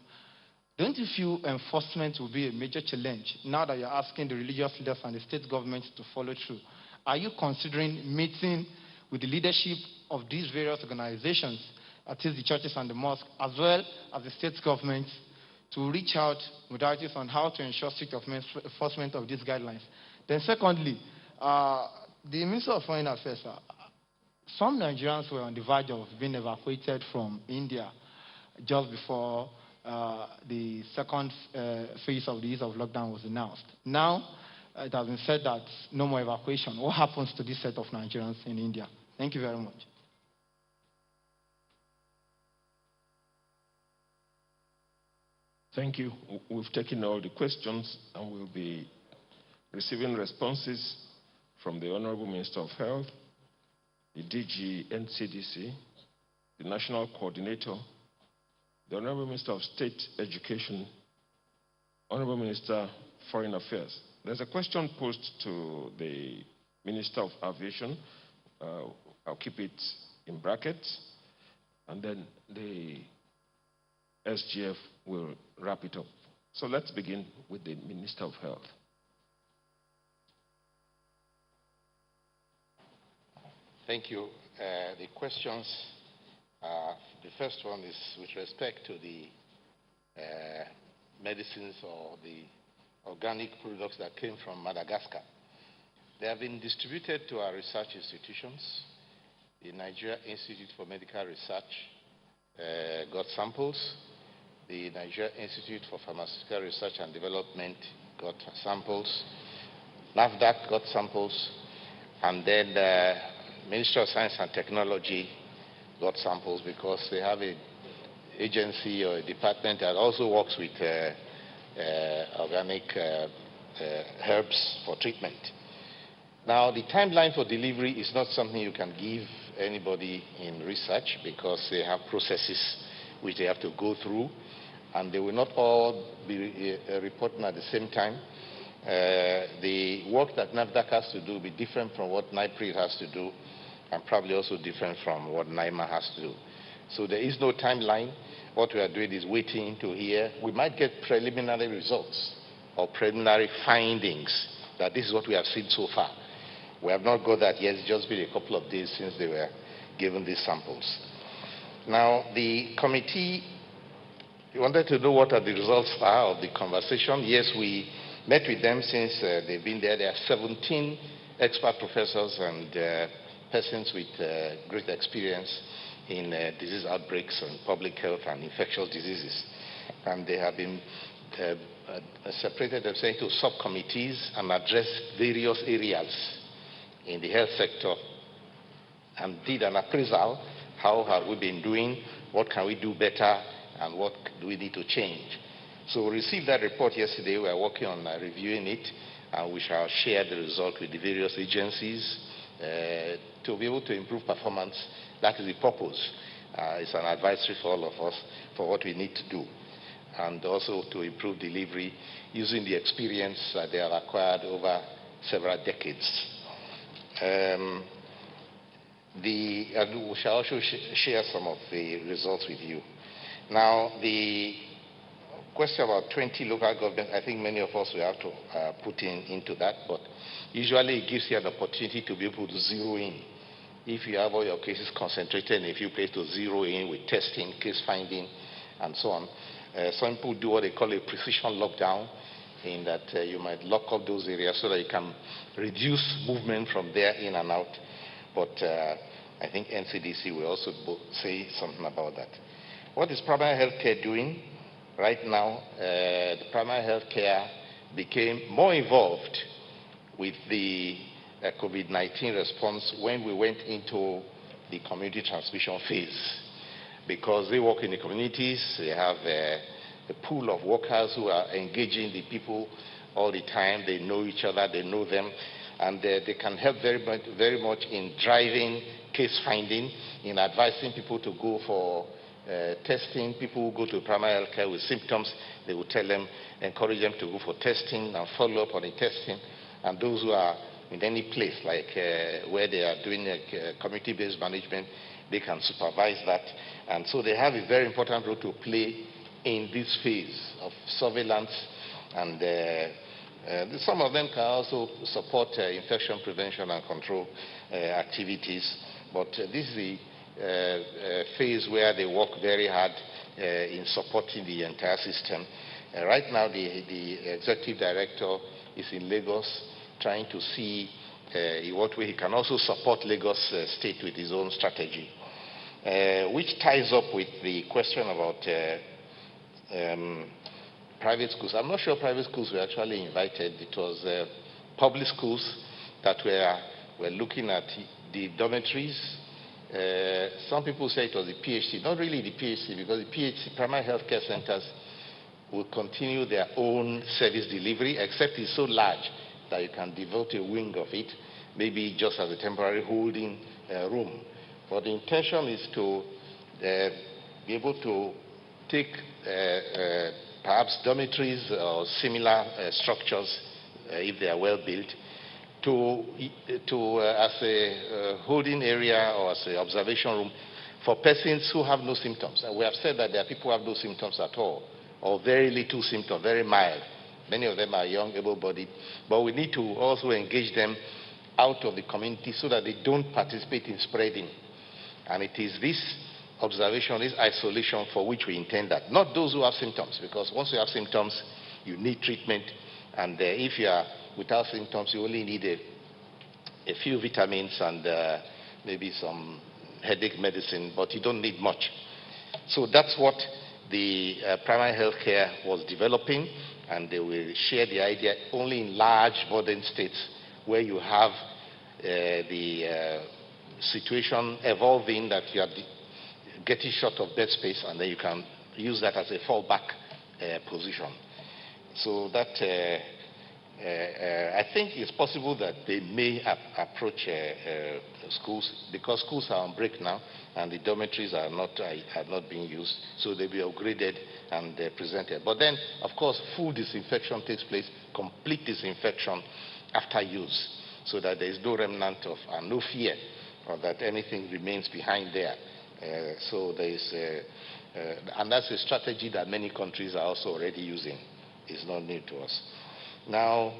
Don't you feel enforcement will be a major challenge now that you're asking the religious leaders and the state governments to follow through? Are you considering meeting with the leadership of these various organizations, at least the churches and the mosques, as well as the state governments, to reach out modalities on how to ensure strict enforcement of these guidelines? Then secondly, the Minister of Foreign Affairs, some Nigerians were on the verge of being evacuated from India just before the second phase of the ease of lockdown was announced. Now, it has been said that no more evacuation. What happens to this set of Nigerians in India? Thank you very much. Thank you. We've taken all the questions and we'll be receiving responses from the Honorable Minister of Health, the DG NCDC, the National Coordinator, the Honorable Minister of State Education, Honorable Minister Foreign Affairs. There's a question posed to the Minister of Aviation. I'll keep it in brackets, and then the SGF will wrap it up. So let's begin with the Minister of Health. Thank you. The questions, the first one is with respect to the medicines or the organic products that came from Madagascar. They have been distributed to our research institutions. The Nigeria Institute for Medical Research got samples. The Nigeria Institute for Pharmaceutical Research and Development got samples. NAFDAC got samples. And then the Ministry of Science and Technology got samples because they have an agency or a department that also works with organic herbs for treatment. Now, the timeline for delivery is not something you can give anybody in research because they have processes which they have to go through, and they will not all be reporting at the same time. The work that NAFDAC has to do will be different from what NIPRI has to do, and probably also different from what NIMA has to do. So there is no timeline. What we are doing is waiting to hear. We might get preliminary results or preliminary findings that this is what we have seen so far. We have not got that yet. It's just been a couple of days since they were given these samples. Now, the committee wanted to know what are the results of the conversation. Yes, we met with them since they've been there. There are 17 expert professors and persons with great experience in disease outbreaks and public health and infectious diseases. And they have been separated themselves into subcommittees and addressed various areas in the health sector and did an appraisal. How have we been doing? What can we do better? And what do we need to change? So we received that report yesterday. We are working on reviewing it, and we shall share the result with the various agencies to be able to improve performance. That is the purpose. It's an advisory for all of us for what we need to do, and also to improve delivery using the experience that they have acquired over several decades. We shall also share some of the results with you. Now, the question about 20 local governments, I think many of us will have to put into that, but usually it gives you an opportunity to be able to zero in. If you have all your cases concentrated in a few places, to zero in with testing, case finding, and so on. Some people do what they call a precision lockdown, in that you might lock up those areas so that you can reduce movement from there in and out. But I think NCDC will also say something about that. What is primary health care doing? Right now, the primary health care became more involved with the COVID-19 response when we went into the community transmission phase, because they work in the communities. They have a pool of workers who are engaging the people all the time. They know each other, they know them, and they can help very much in driving case finding, in advising people to go for testing. People who go to primary health care with symptoms, they will tell them, encourage them to go for testing and follow up on the testing. And those who are in any place, like where they are doing community-based management, they can supervise that. And so they have a very important role to play in this phase of surveillance, and some of them can also support infection prevention and control activities. But this is the phase where they work very hard in supporting the entire system. Right now, the executive director is in Lagos trying to see in what way he can also support Lagos State with his own strategy, which ties up with the question about private schools. I'm not sure private schools were actually invited. It was public schools that were looking at the dormitories. Some people say it was the PHC. Not really the PHC, because the PHC, primary health care centers, will continue their own service delivery, except it's so large that you can devote a wing of it, maybe just as a temporary holding room. But the intention is to be able to take perhaps dormitories or similar structures, if they are well built, as a holding area or as an observation room for persons who have no symptoms. And we have said that there are people who have no symptoms at all, or very little symptoms, very mild. Many of them are young, able-bodied. But we need to also engage them out of the community so that they don't participate in spreading. And it is this observation, this isolation for which we intend that. Not those who have symptoms, because once you have symptoms, you need treatment. And if you are without symptoms, you only need a few vitamins and maybe some headache medicine, but you don't need much. So that's what the primary health care was developing, and they will share the idea only in large modern states where you have the situation evolving that you are getting short of bed space, and then you can use that as a fallback position. So that I think it's possible that they may approach schools, because schools are on break now and the dormitories are not being used, so they'll be upgraded and presented. But then, of course, full disinfection takes place, complete disinfection after use, so that there is no remnant of and no fear or that anything remains behind there. So there is, and that's a strategy that many countries are also already using. It's not new to us. Now,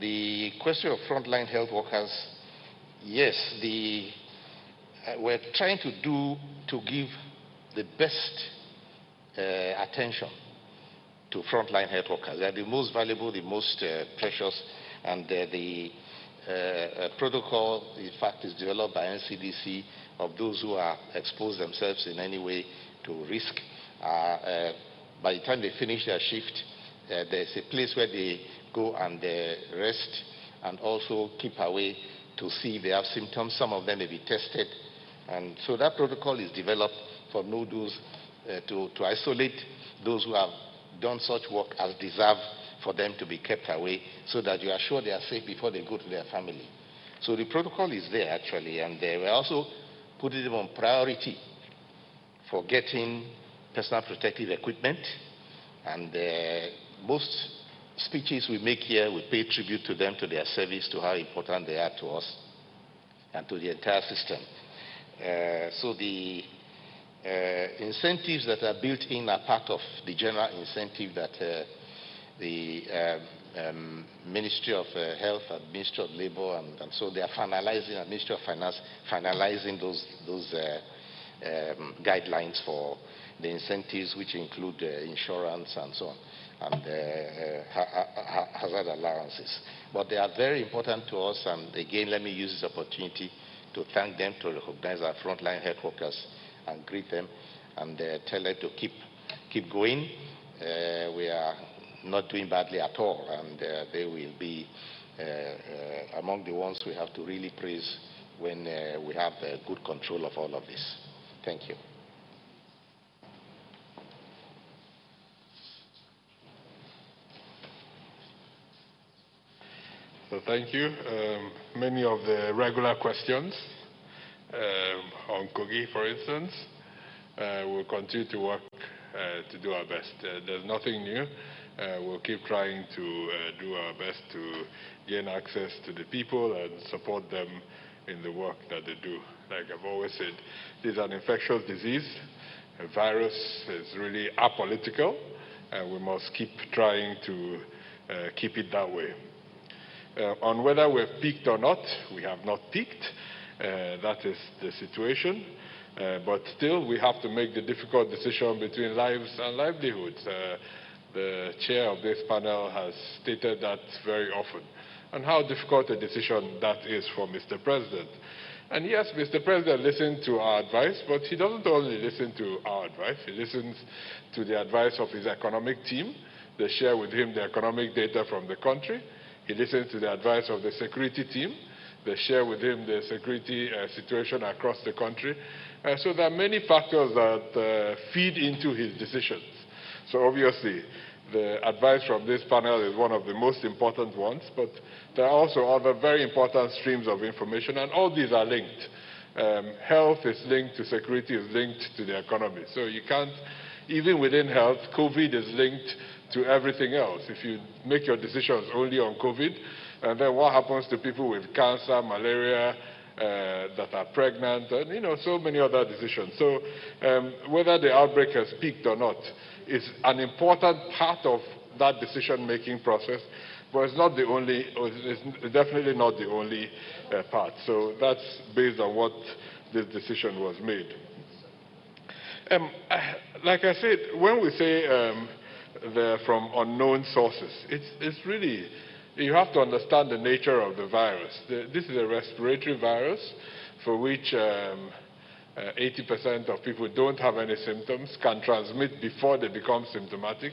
the question of frontline health workers, yes, we're trying to give the best attention to frontline health workers. They're the most valuable, the most precious, and the protocol, in fact, is developed by NCDC of those who are exposed themselves in any way to risk. By the time they finish their shift, there's a place where they go and rest and also keep away to see if they have symptoms. Some of them may be tested. And so that protocol is developed for those to isolate those who have done such work as deserve for them to be kept away, so that you are sure they are safe before they go to their family. So the protocol is there, actually, and we're also putting them on priority for getting personal protective equipment. And most speeches we make here, we pay tribute to them, to their service, to how important they are to us and to the entire system. So the incentives that are built in are part of the general incentive that the Ministry of Health and Ministry of Labor, and so they are finalizing, and Ministry of Finance finalizing those guidelines for the incentives, which include insurance and so on, and hazard allowances. But they are very important to us, and again, let me use this opportunity to thank them, to recognize our frontline health workers and greet them, and tell them to keep going. We are not doing badly at all, and they will be among the ones we have to really praise when we have good control of all of this. Thank you. So thank you. Many of the regular questions on Kogi, for instance, we'll continue to work to do our best. There's nothing new. We'll keep trying to do our best to gain access to the people and support them in the work that they do. Like I've always said, this is an infectious disease. A virus is really apolitical, and we must keep trying to keep it that way. On whether we've peaked or not, we have not peaked. That is the situation. But still, we have to make the difficult decision between lives and livelihoods. The chair of this panel has stated that very often, and how difficult a decision that is for Mr. President. And yes, Mr. President listened to our advice, but he doesn't only listen to our advice. He listens to the advice of his economic team. They share with him the economic data from the country. He listens to the advice of the security team. They share with him the security situation across the country. So there are many factors that feed into his decisions. So obviously, the advice from this panel is one of the most important ones, but there are also other very important streams of information, and all these are linked. Health is linked to security, is linked to the economy. So you can't, even within health, COVID is linked to everything else. If you make your decisions only on COVID, and then what happens to people with cancer, malaria, that are pregnant, and so many other decisions. So whether the outbreak has peaked or not is an important part of that decision-making process, but it's not the only, it's definitely not the only part. So that's based on what this decision was made. Like I said, when we say they're from unknown sources, it's really, you have to understand the nature of the virus. This is a respiratory virus for which 80% of people don't have any symptoms, can transmit before they become symptomatic.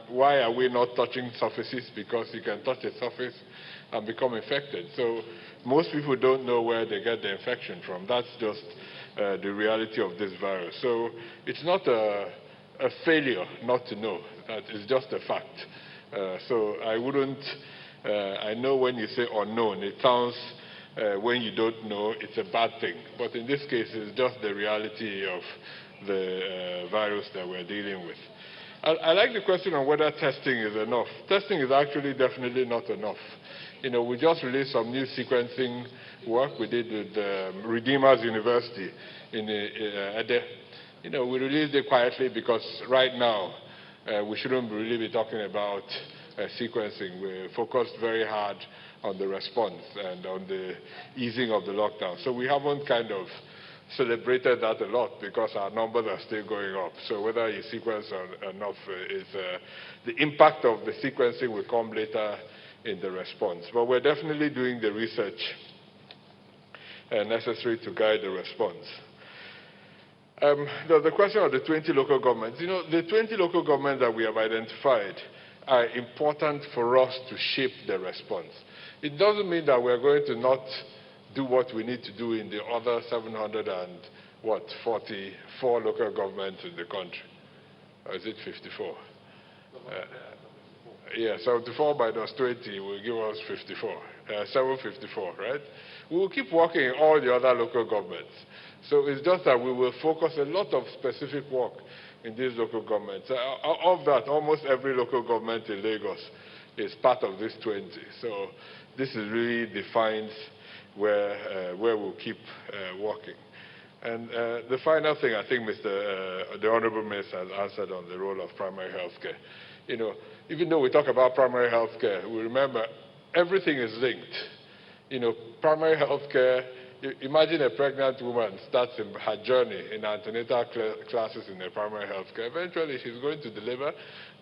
Why are we not touching surfaces? Because you can touch a surface and become infected. So most people don't know where they get the infection from. That's just the reality of this virus. So it's not a failure not to know. That is just a fact. So I wouldn't, I know when you say unknown, it sounds, when you don't know, it's a bad thing. But in this case, it's just the reality of the virus that we're dealing with. I like the question on whether testing is enough. Testing is actually definitely not enough. We just released some new sequencing work we did with Redeemers University in Ede. We released it quietly because right now, we shouldn't really be talking about sequencing. We focused very hard on the response and on the easing of the lockdown. So we haven't kind of celebrated that a lot because our numbers are still going up. So whether you sequence or not, the impact of the sequencing will come later in the response. But we're definitely doing the research necessary to guide the response. The question of the 20 local governments. The 20 local governments that we have identified are important for us to shape the response. It doesn't mean that we're going to not do what we need to do in the other 744 local governments in the country. Or is it 54? Yeah, 74 minus 20 will give us 54. 754, right? We will keep working in all the other local governments. So it's just that we will focus a lot of specific work in these local governments. Of that, almost every local government in Lagos is part of this 20. So this is really defines where we'll keep working. And the final thing, I think the Honorable Minister has answered on the role of primary health care. Even though we talk about primary health care, we remember everything is linked. Primary health care, imagine a pregnant woman starts her journey in antenatal classes in the primary health care. Eventually, she's going to deliver.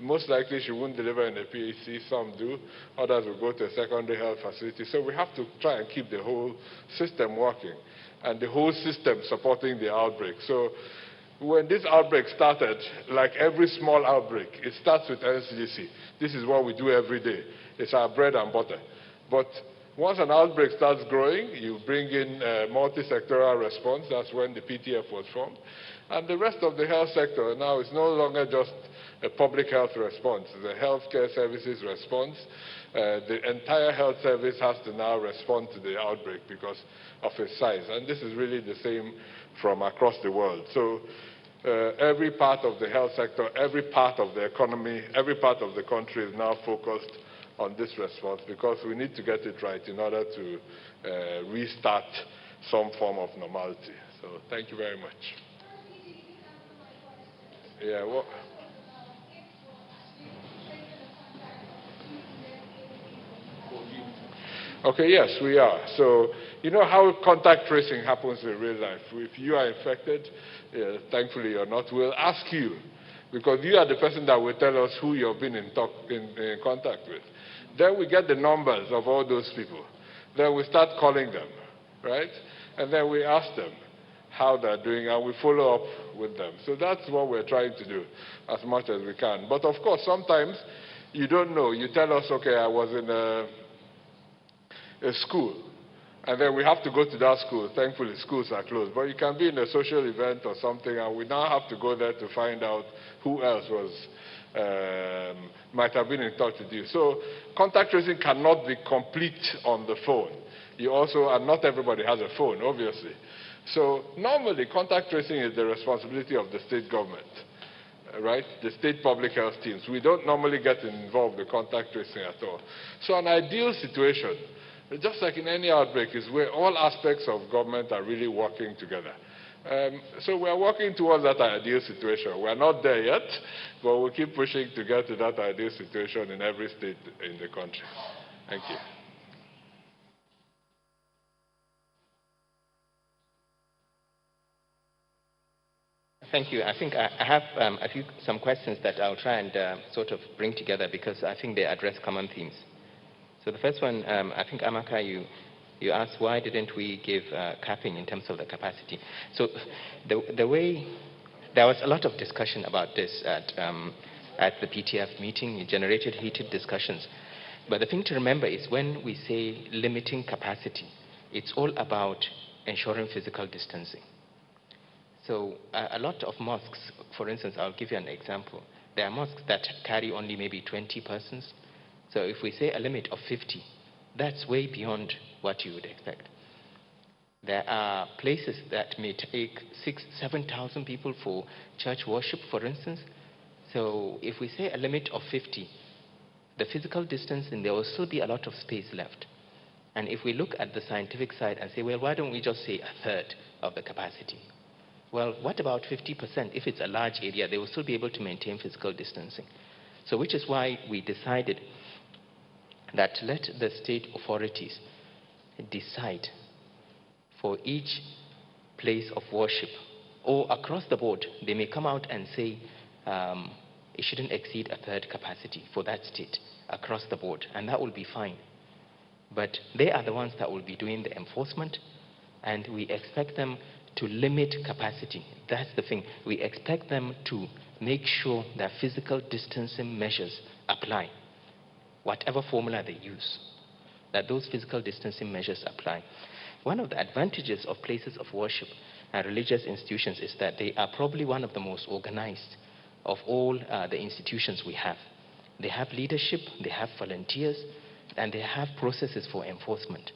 Most likely, she won't deliver in a PHC. Some do. Others will go to a secondary health facility. So we have to try and keep the whole system working and the whole system supporting the outbreak. So when this outbreak started, like every small outbreak, it starts with NCDC. This is what we do every day. It's our bread and butter. But once an outbreak starts growing, you bring in a multi-sectoral response. That's when the PTF was formed. And the rest of the health sector now is no longer just a public health response. It's a healthcare services response. The entire health service has to now respond to the outbreak because of its size. And this is really the same from across the world. So every part of the health sector, every part of the economy, every part of the country is now focused on this response because we need to get it right in order to restart some form of normality. So thank you very much. Yeah, well, okay, yes, we are. So you know how contact tracing happens in real life. If you are infected, thankfully you're not, we'll ask you, because you are the person that will tell us who you've been in contact with. Then we get the numbers of all those people. Then we start calling them, right? And then we ask them how they're doing, and we follow up with them. So that's what we're trying to do as much as we can. But of course, sometimes you don't know. You tell us, okay, I was in a school, and then we have to go to that school. Thankfully, schools are closed. But you can be in a social event or something, and we now have to go there to find out who else was might have been in touch with you. So contact tracing cannot be complete on the phone. You also, and not everybody has a phone, obviously. So normally, contact tracing is the responsibility of the state government, right? The state public health teams. We don't normally get involved in contact tracing at all. So an ideal situation, just like in any outbreak, is where all aspects of government are really working together. So we're working towards that ideal situation. We're not there yet, but we'll keep pushing to get to that ideal situation in every state in the country. Thank you. Thank you. I think I have some questions that I'll try and sort of bring together, because I think they address common themes. So the first one, I think, Amaka, you asked why didn't we give capping in terms of the capacity. So the way, there was a lot of discussion about this at the PTF meeting. It generated heated discussions. But the thing to remember is when we say limiting capacity, it's all about ensuring physical distancing. So a lot of mosques, for instance, I'll give you an example. There are mosques that carry only maybe 20 persons. So if we say a limit of 50, that's way beyond what you would expect. There are places that may take 6,000 to 7,000 people for church worship, for instance. So if we say a limit of 50, the physical distancing, there will still be a lot of space left. And if we look at the scientific side and say, well, why don't we just say a third of the capacity? Well, what about 50%? If it's a large area, they will still be able to maintain physical distancing. So which is why we decided that let the state authorities decide for each place of worship, or across the board, they may come out and say it shouldn't exceed a third capacity for that state across the board, and that will be fine. But they are the ones that will be doing the enforcement, and we expect them to limit capacity. That's the thing. We expect them to make sure that physical distancing measures apply, whatever formula they use, that those physical distancing measures apply. One of the advantages of places of worship and religious institutions is that they are probably one of the most organized of all the institutions we have. They have leadership, they have volunteers, and they have processes for enforcement.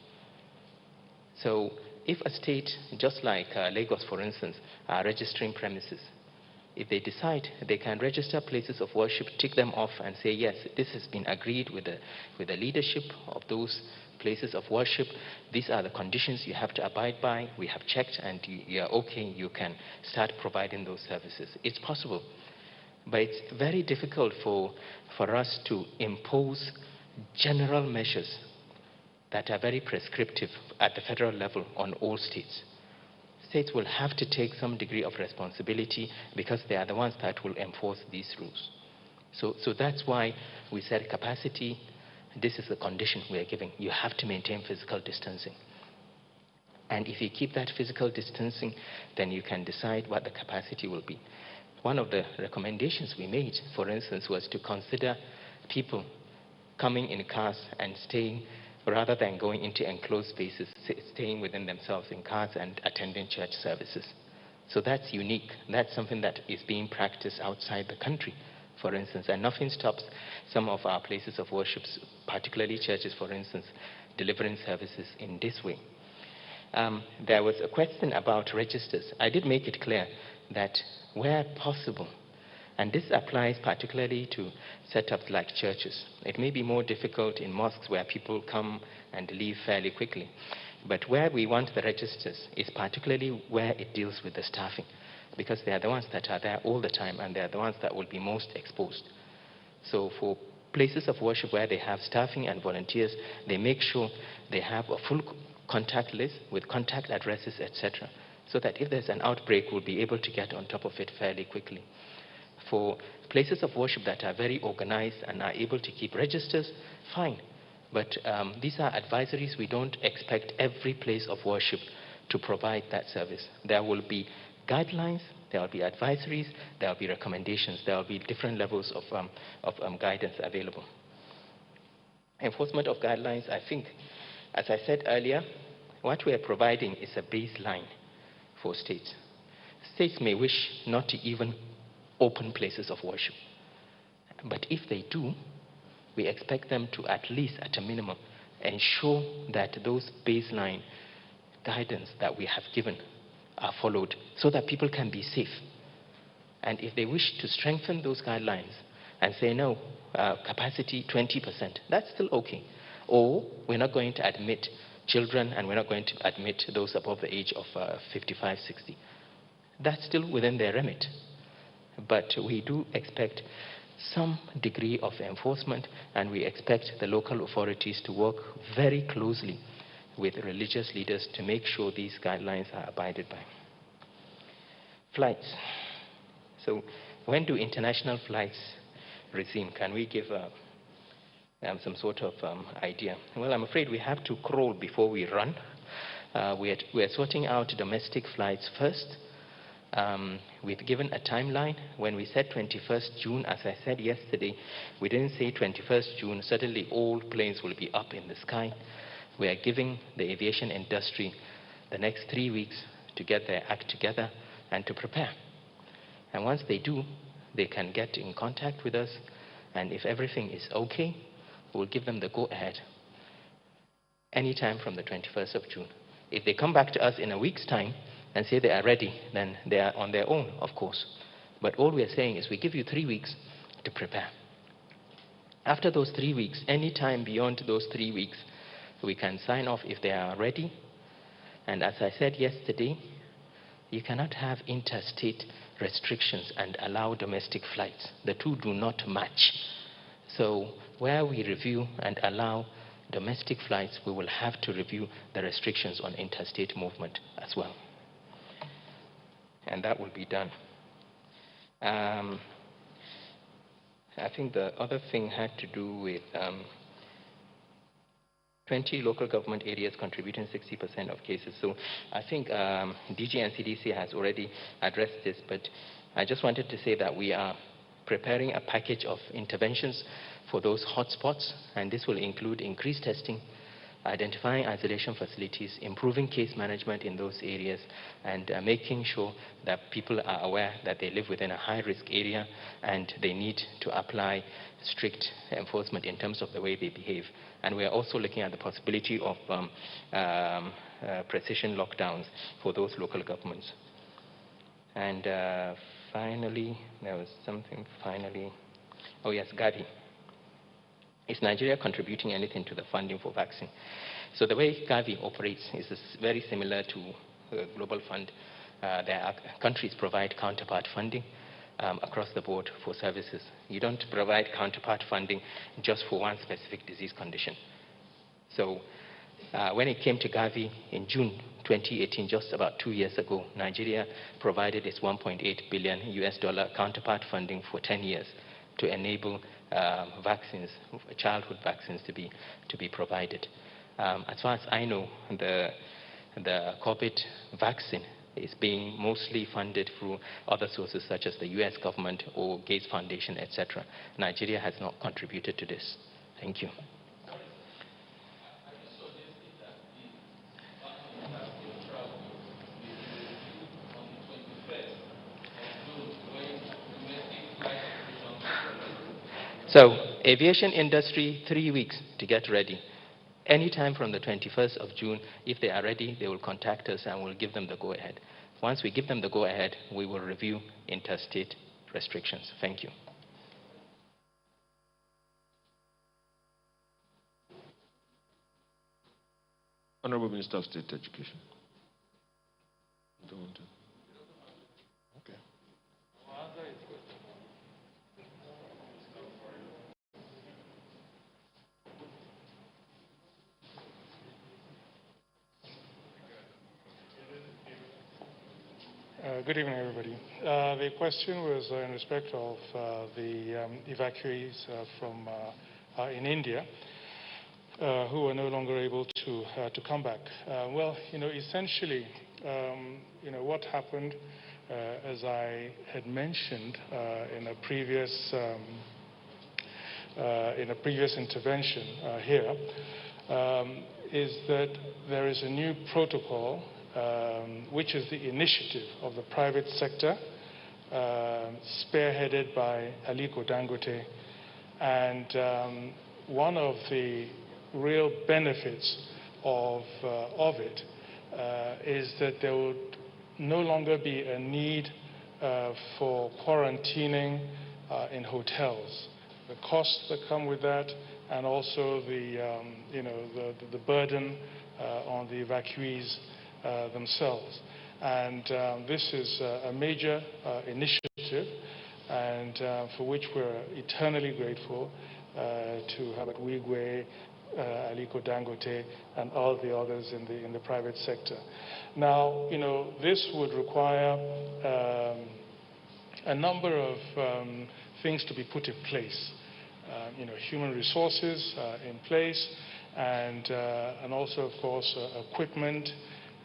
So if a state, just like Lagos, for instance, are registering premises, if they decide they can register places of worship, tick them off and say, yes, this has been agreed with the leadership of those places of worship. These are the conditions you have to abide by. We have checked and you're okay. You can start providing those services. It's possible. But it's very difficult for us to impose general measures that are very prescriptive at the federal level on all states. States will have to take some degree of responsibility because they are the ones that will enforce these rules. So that's why we said capacity, this is the condition we are giving. You have to maintain physical distancing. And if you keep that physical distancing, then you can decide what the capacity will be. One of the recommendations we made, for instance, was to consider people coming in cars and staying, rather than going into enclosed spaces, staying within themselves in cars and attending church services. So that's unique. That's something that is being practiced outside the country, for instance, and nothing stops some of our places of worship, particularly churches, for instance, delivering services in this way. There was a question about registers. I did make it clear that where possible, and this applies particularly to setups like churches. It may be more difficult in mosques where people come and leave fairly quickly. But where we want the registers is particularly where it deals with the staffing, because they are the ones that are there all the time and they are the ones that will be most exposed. So for places of worship where they have staffing and volunteers, they make sure they have a full contact list with contact addresses, etc., so that if there's an outbreak, we'll be able to get on top of it fairly quickly. For places of worship that are very organized and are able to keep registers, fine. But these are advisories. We don't expect every place of worship to provide that service. There will be guidelines, there will be advisories, there will be recommendations, there will be different levels of guidance available. Enforcement of guidelines, I think, as I said earlier, what we are providing is a baseline for states. States may wish not to even open places of worship. But if they do, we expect them to at least, at a minimum, ensure that those baseline guidance that we have given are followed so that people can be safe. And if they wish to strengthen those guidelines and say, no, capacity 20%, that's still okay. Or we're not going to admit children and we're not going to admit those above the age of 55, 60. That's still within their remit. But we do expect some degree of enforcement, and we expect the local authorities to work very closely with religious leaders to make sure these guidelines are abided by. Flights. So when do international flights resume? Can we give some sort of idea? Well, I'm afraid we have to crawl before we run. We are sorting out domestic flights first. We've given a timeline. When we said 21st June, as I said yesterday, we didn't say 21st June. Suddenly all planes will be up in the sky. We are giving the aviation industry the next 3 weeks to get their act together and to prepare. And once they do, they can get in contact with us, and if everything is okay, we'll give them the go-ahead anytime from the 21st of June. If they come back to us in a week's time and say they are ready, then they are on their own, of course. But all we are saying is we give you 3 weeks to prepare. After those 3 weeks, any time beyond those 3 weeks, we can sign off if they are ready. And as I said yesterday, you cannot have interstate restrictions and allow domestic flights. The two do not match. So where we review and allow domestic flights, we will have to review the restrictions on interstate movement as well. And that will be done. I think the other thing had to do with 20 local government areas contributing 60% of cases. So I think DG and CDC has already addressed this, but I just wanted to say that we are preparing a package of interventions for those hotspots, and this will include increased testing, identifying isolation facilities, improving case management in those areas, and making sure that people are aware that they live within a high-risk area and they need to apply strict enforcement in terms of the way they behave. And we are also looking at the possibility of precision lockdowns for those local governments. And finally, there was something finally. Oh yes, Gavi. Is Nigeria contributing anything to the funding for vaccine? So the way Gavi operates is very similar to the Global Fund. Countries provide counterpart funding across the board for services. You don't provide counterpart funding just for one specific disease condition. So when it came to Gavi in June 2018, just about 2 years ago, Nigeria provided its $1.8 billion counterpart funding for 10 years to enable vaccines, childhood vaccines, to be provided. As far as I know, the COVID vaccine is being mostly funded through other sources such as the US government or Gates Foundation, etc. Nigeria has not contributed to this. Thank you. So, aviation industry, 3 weeks to get ready. Anytime from the 21st of June, if they are ready, they will contact us and we'll give them the go-ahead. Once we give them the go-ahead, we will review interstate restrictions. Thank you. Honorable Minister of State Education. Don't want to. Okay. Good evening, everybody. The question was in respect of the evacuees from in India who are no longer able to come back. Well, essentially, what happened, as I had mentioned in a previous intervention here, is that there is a new protocol which is the initiative of the private sector, spearheaded by Aliko Dangote. And one of the real benefits of it is that there would no longer be a need for quarantining in hotels. The costs that come with that, and also the burden on the evacuees themselves. And this is a major initiative, and for which we're eternally grateful to Herbert Wigwe, Aliko Dangote, and all the others in the private sector. Now, this would require a number of things to be put in place. Human resources in place, and also, of course, equipment,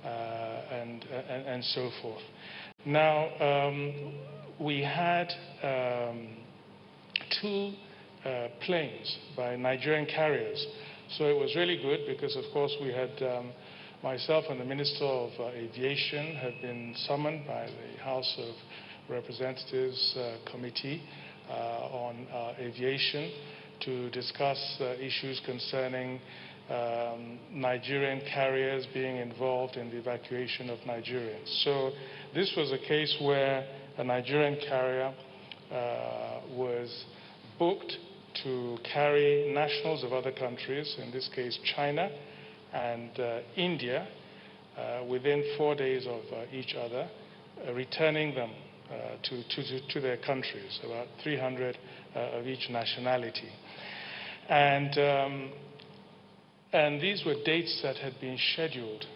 and so forth. Now, we had two planes by Nigerian carriers. So it was really good because, of course, we had myself and the Minister of Aviation had been summoned by the House of Representatives Committee on Aviation to discuss issues concerning Nigerian carriers being involved in the evacuation of Nigerians. So this was a case where a Nigerian carrier was booked to carry nationals of other countries, in this case China and India, within 4 days of each other, returning them to their countries, about 300 of each nationality. And these were dates that had been scheduled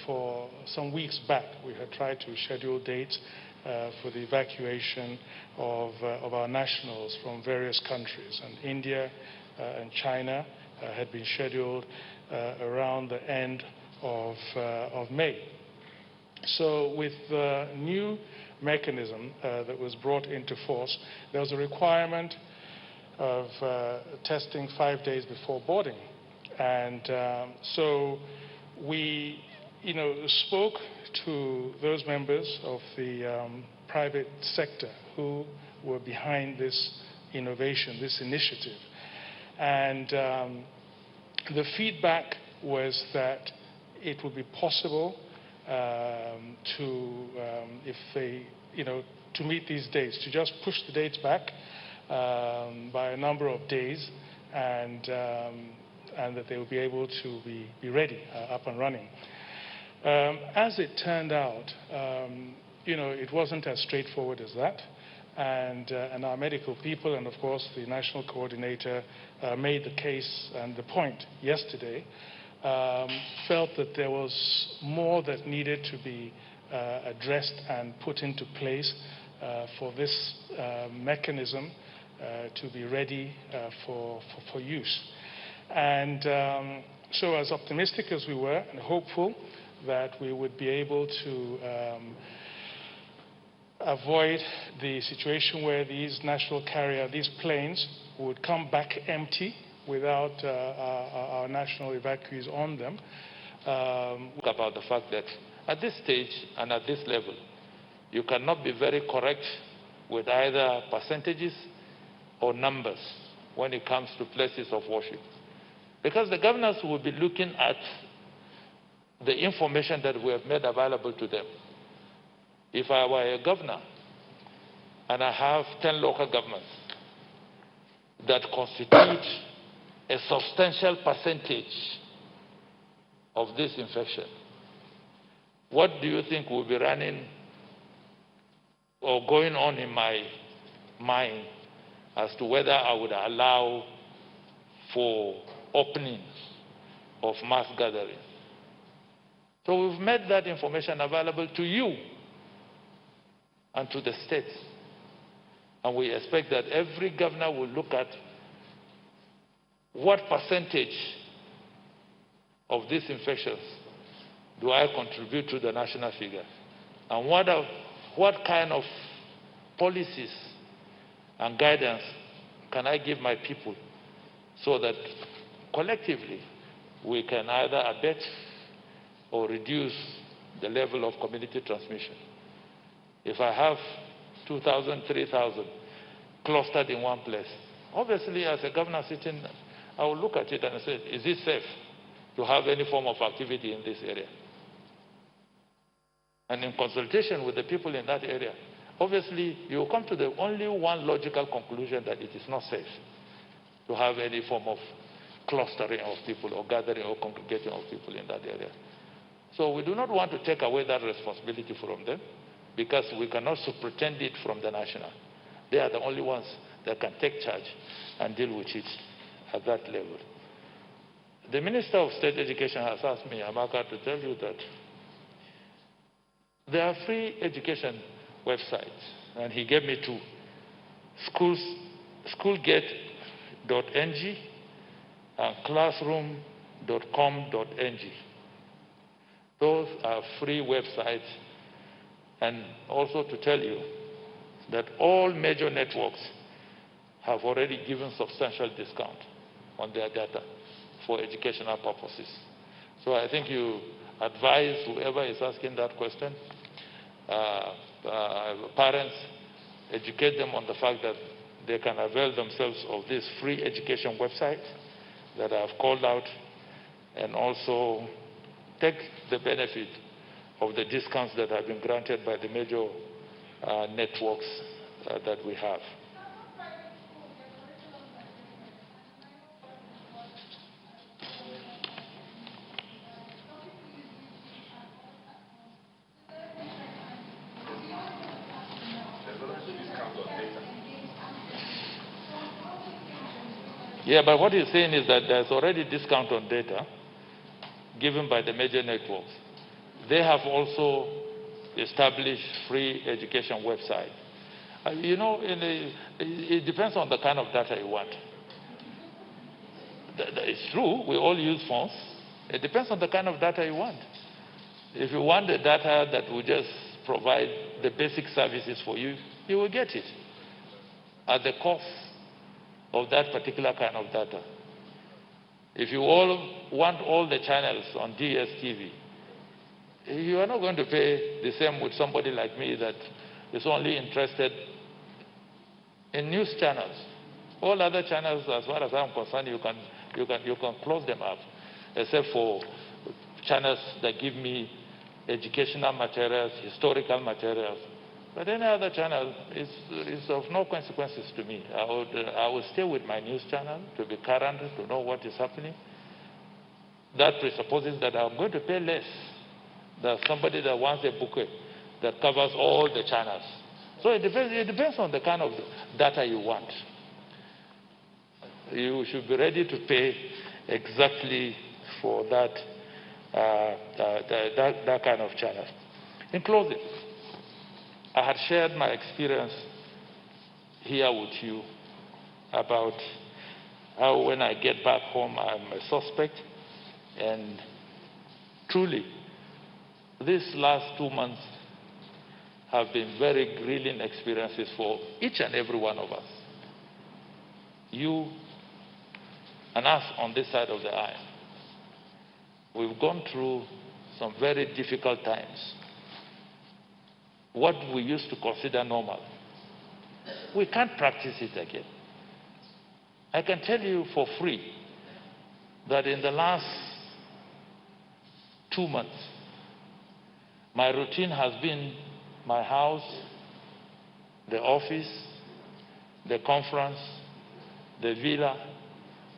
for some weeks back. We had tried to schedule dates for the evacuation of our nationals from various countries. And India and China had been scheduled around the end of May. So with the new mechanism that was brought into force, there was a requirement of testing 5 days before boarding. And so we, spoke to those members of the private sector who were behind this innovation, this initiative. And the feedback was that it would be possible to meet these dates, to just push the dates back by a number of days, and that they would be able to be ready, up and running. As it turned out, it wasn't as straightforward as that. And our medical people, and of course the national coordinator, made the case and the point yesterday, felt that there was more that needed to be addressed and put into place for this mechanism to be ready for use. And so as optimistic as we were, and hopeful that we would be able to avoid the situation where these national carrier, these planes, would come back empty without our national evacuees on them. About the fact that at this stage and at this level, you cannot be very correct with either percentages or numbers when it comes to places of worship. Because the governors will be looking at the information that we have made available to them. If I were a governor and I have 10 local governments that constitute a substantial percentage of this infection, what do you think will be running or going on in my mind as to whether I would allow for opening of mass gatherings? So we've made that information available to you and to the states. And we expect that every governor will look at what percentage of these infections do I contribute to the national figure, and what kind of policies and guidance can I give my people so that collectively we can either abate or reduce the level of community transmission. If I have 2,000, 3,000 clustered in one place, obviously as a governor sitting, I will look at it and say, is it safe to have any form of activity in this area? And in consultation with the people in that area, obviously you will come to the only one logical conclusion, that it is not safe to have any form of clustering of people or gathering or congregating of people in that area. So we do not want to take away that responsibility from them, because we cannot pretend it from the national. They are the only ones that can take charge and deal with it at that level. The Minister of State Education has asked me, Amaka, to tell you that there are free education websites, and he gave me two: schoolgate.ng and classroom.com.ng. Those are free websites. And also to tell you that all major networks have already given substantial discount on their data for educational purposes. So I think you advise whoever is asking that question, parents, educate them on the fact that they can avail themselves of this free education website that I have called out, and also take the benefit of the discounts that have been granted by the major networks that we have. Yeah, but what he's saying is that there's already discount on data given by the major networks. They have also established free education websites. You know, it depends on the kind of data you want. It's true, we all use phones. It depends on the kind of data you want. If you want the data that will just provide the basic services for you, you will get it at the cost of that particular kind of data. If you all want all the channels on DSTV, you are not going to pay the same with somebody like me that is only interested in news channels. All other channels, as far as I'm concerned, you can close them up, except for channels that give me educational materials, historical materials. But any other channel is of no consequences to me. I would stay with my news channel to be current, to know what is happening. That presupposes that I'm going to pay less than somebody that wants a bouquet that covers all the channels. So it depends on the kind of data you want. You should be ready to pay exactly for that kind of channel. In closing, I had shared my experience here with you about how when I get back home I'm a suspect, and truly these last 2 months have been very grilling experiences for each and every one of us. You and us on this side of the aisle. We've gone through some very difficult times. What we used to consider normal, we can't practice it again. I can tell you for free that in the last 2 months, my routine has been my house, the office, the conference, the villa,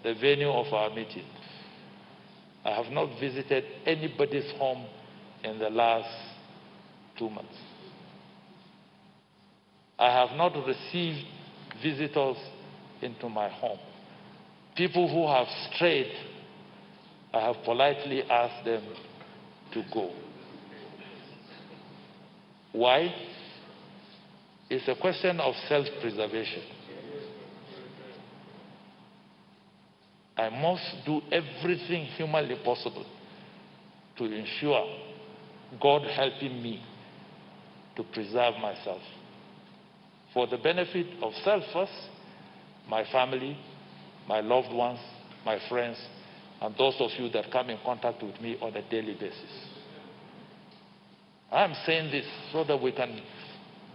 the venue of our meeting. I have not visited anybody's home in the last 2 months. I have not received visitors into my home. People who have strayed, I have politely asked them to go. Why? It's a question of self-preservation. I must do everything humanly possible to ensure God helping me to preserve myself. For the benefit of self first, my family, my loved ones, my friends, and those of you that come in contact with me on a daily basis. I'm saying this so that we can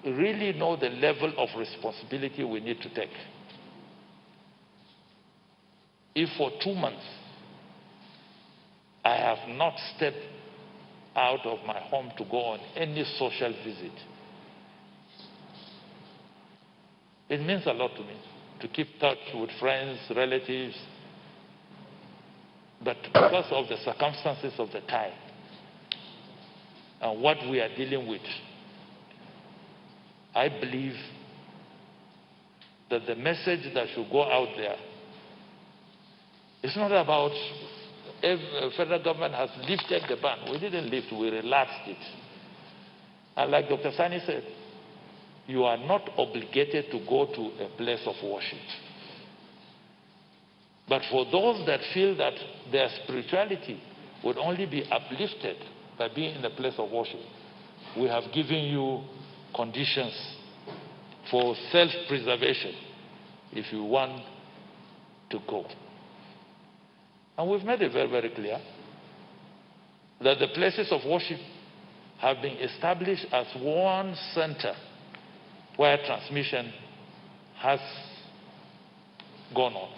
really know the level of responsibility we need to take. If for 2 months I have not stepped out of my home to go on any social visit, it means a lot to me to keep touch with friends, relatives, but because of the circumstances of the time and what we are dealing with, I believe that the message that should go out there is not about if the federal government has lifted the ban. We didn't lift, we relaxed it. And like Dr. Sani said, you are not obligated to go to a place of worship. But for those that feel that their spirituality would only be uplifted by being in a place of worship, we have given you conditions for self-preservation if you want to go. And we've made it very, very clear that the places of worship have been established as one center where transmission has gone on.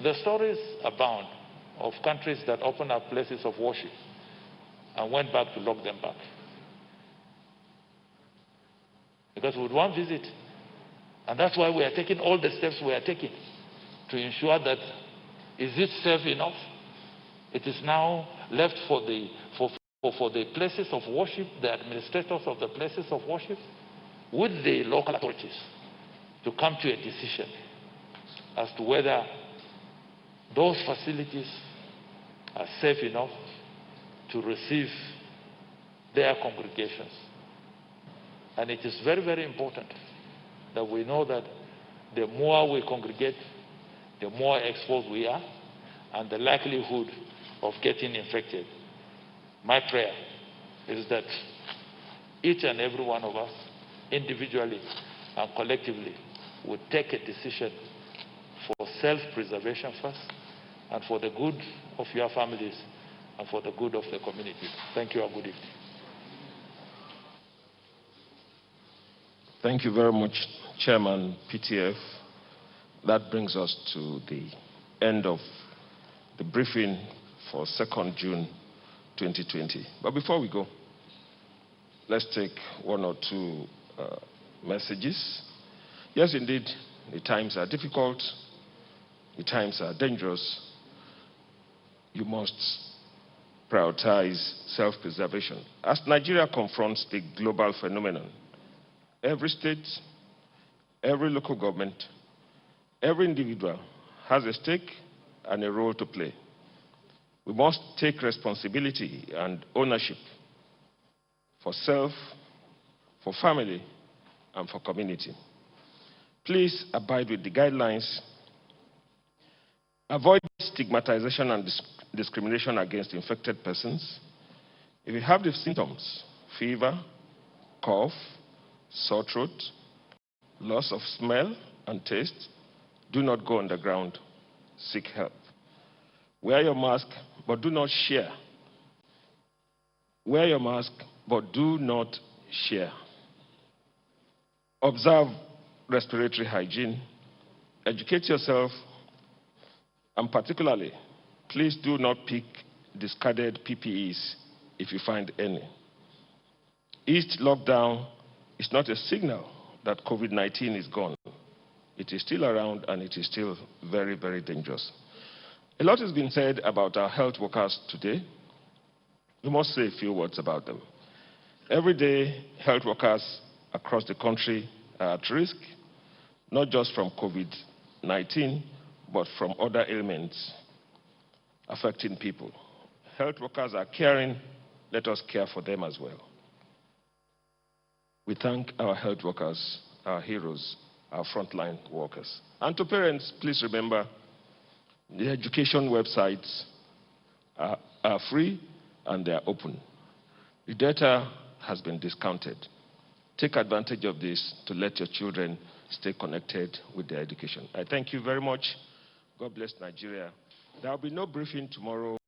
The stories abound of countries that opened up places of worship and went back to lock them back. Because with one visit, and that's why we are taking all the steps we are taking to ensure that, is it safe enough? It is now left for the places of worship, the administrators of the places of worship, with the local authorities to come to a decision as to whether those facilities are safe enough to receive their congregations. And it is very, very important that we know that the more we congregate, the more exposed we are, and the likelihood of getting infected. My prayer is that each and every one of us, individually and collectively, would take a decision for self-preservation first, and for the good of your families, and for the good of the community. Thank you and good evening. Thank you very much, Chairman PTF. That brings us to the end of the briefing for 2nd June 2020. But before we go, let's take one or two messages. Yes, indeed, the times are difficult, the times are dangerous. You must prioritize self-preservation. As Nigeria confronts the global phenomenon, every state, every local government, every individual has a stake and a role to play. We must take responsibility and ownership for self, for family, and for community. Please abide with the guidelines. Avoid stigmatization and discrimination against infected persons. If you have the symptoms, fever, cough, sore throat, loss of smell and taste, do not go underground. Seek help. Wear your mask, but do not share. Wear your mask, but do not share. Observe respiratory hygiene. Educate yourself, and particularly, please do not pick discarded PPEs if you find any. East lockdown is not a signal that COVID-19 is gone. It is still around, and it is still very, very dangerous. A lot has been said about our health workers today. We must say a few words about them. Every day, health workers across the country are at risk, not just from COVID-19, but from other ailments affecting people. Health workers are caring. Let us care for them as well. We thank our health workers, our heroes, our frontline workers. And to parents, please remember, the education websites are free and they are open. The data has been discounted. Take advantage of this to let your children stay connected with their education. I thank you very much. God bless Nigeria. There will be no briefing tomorrow.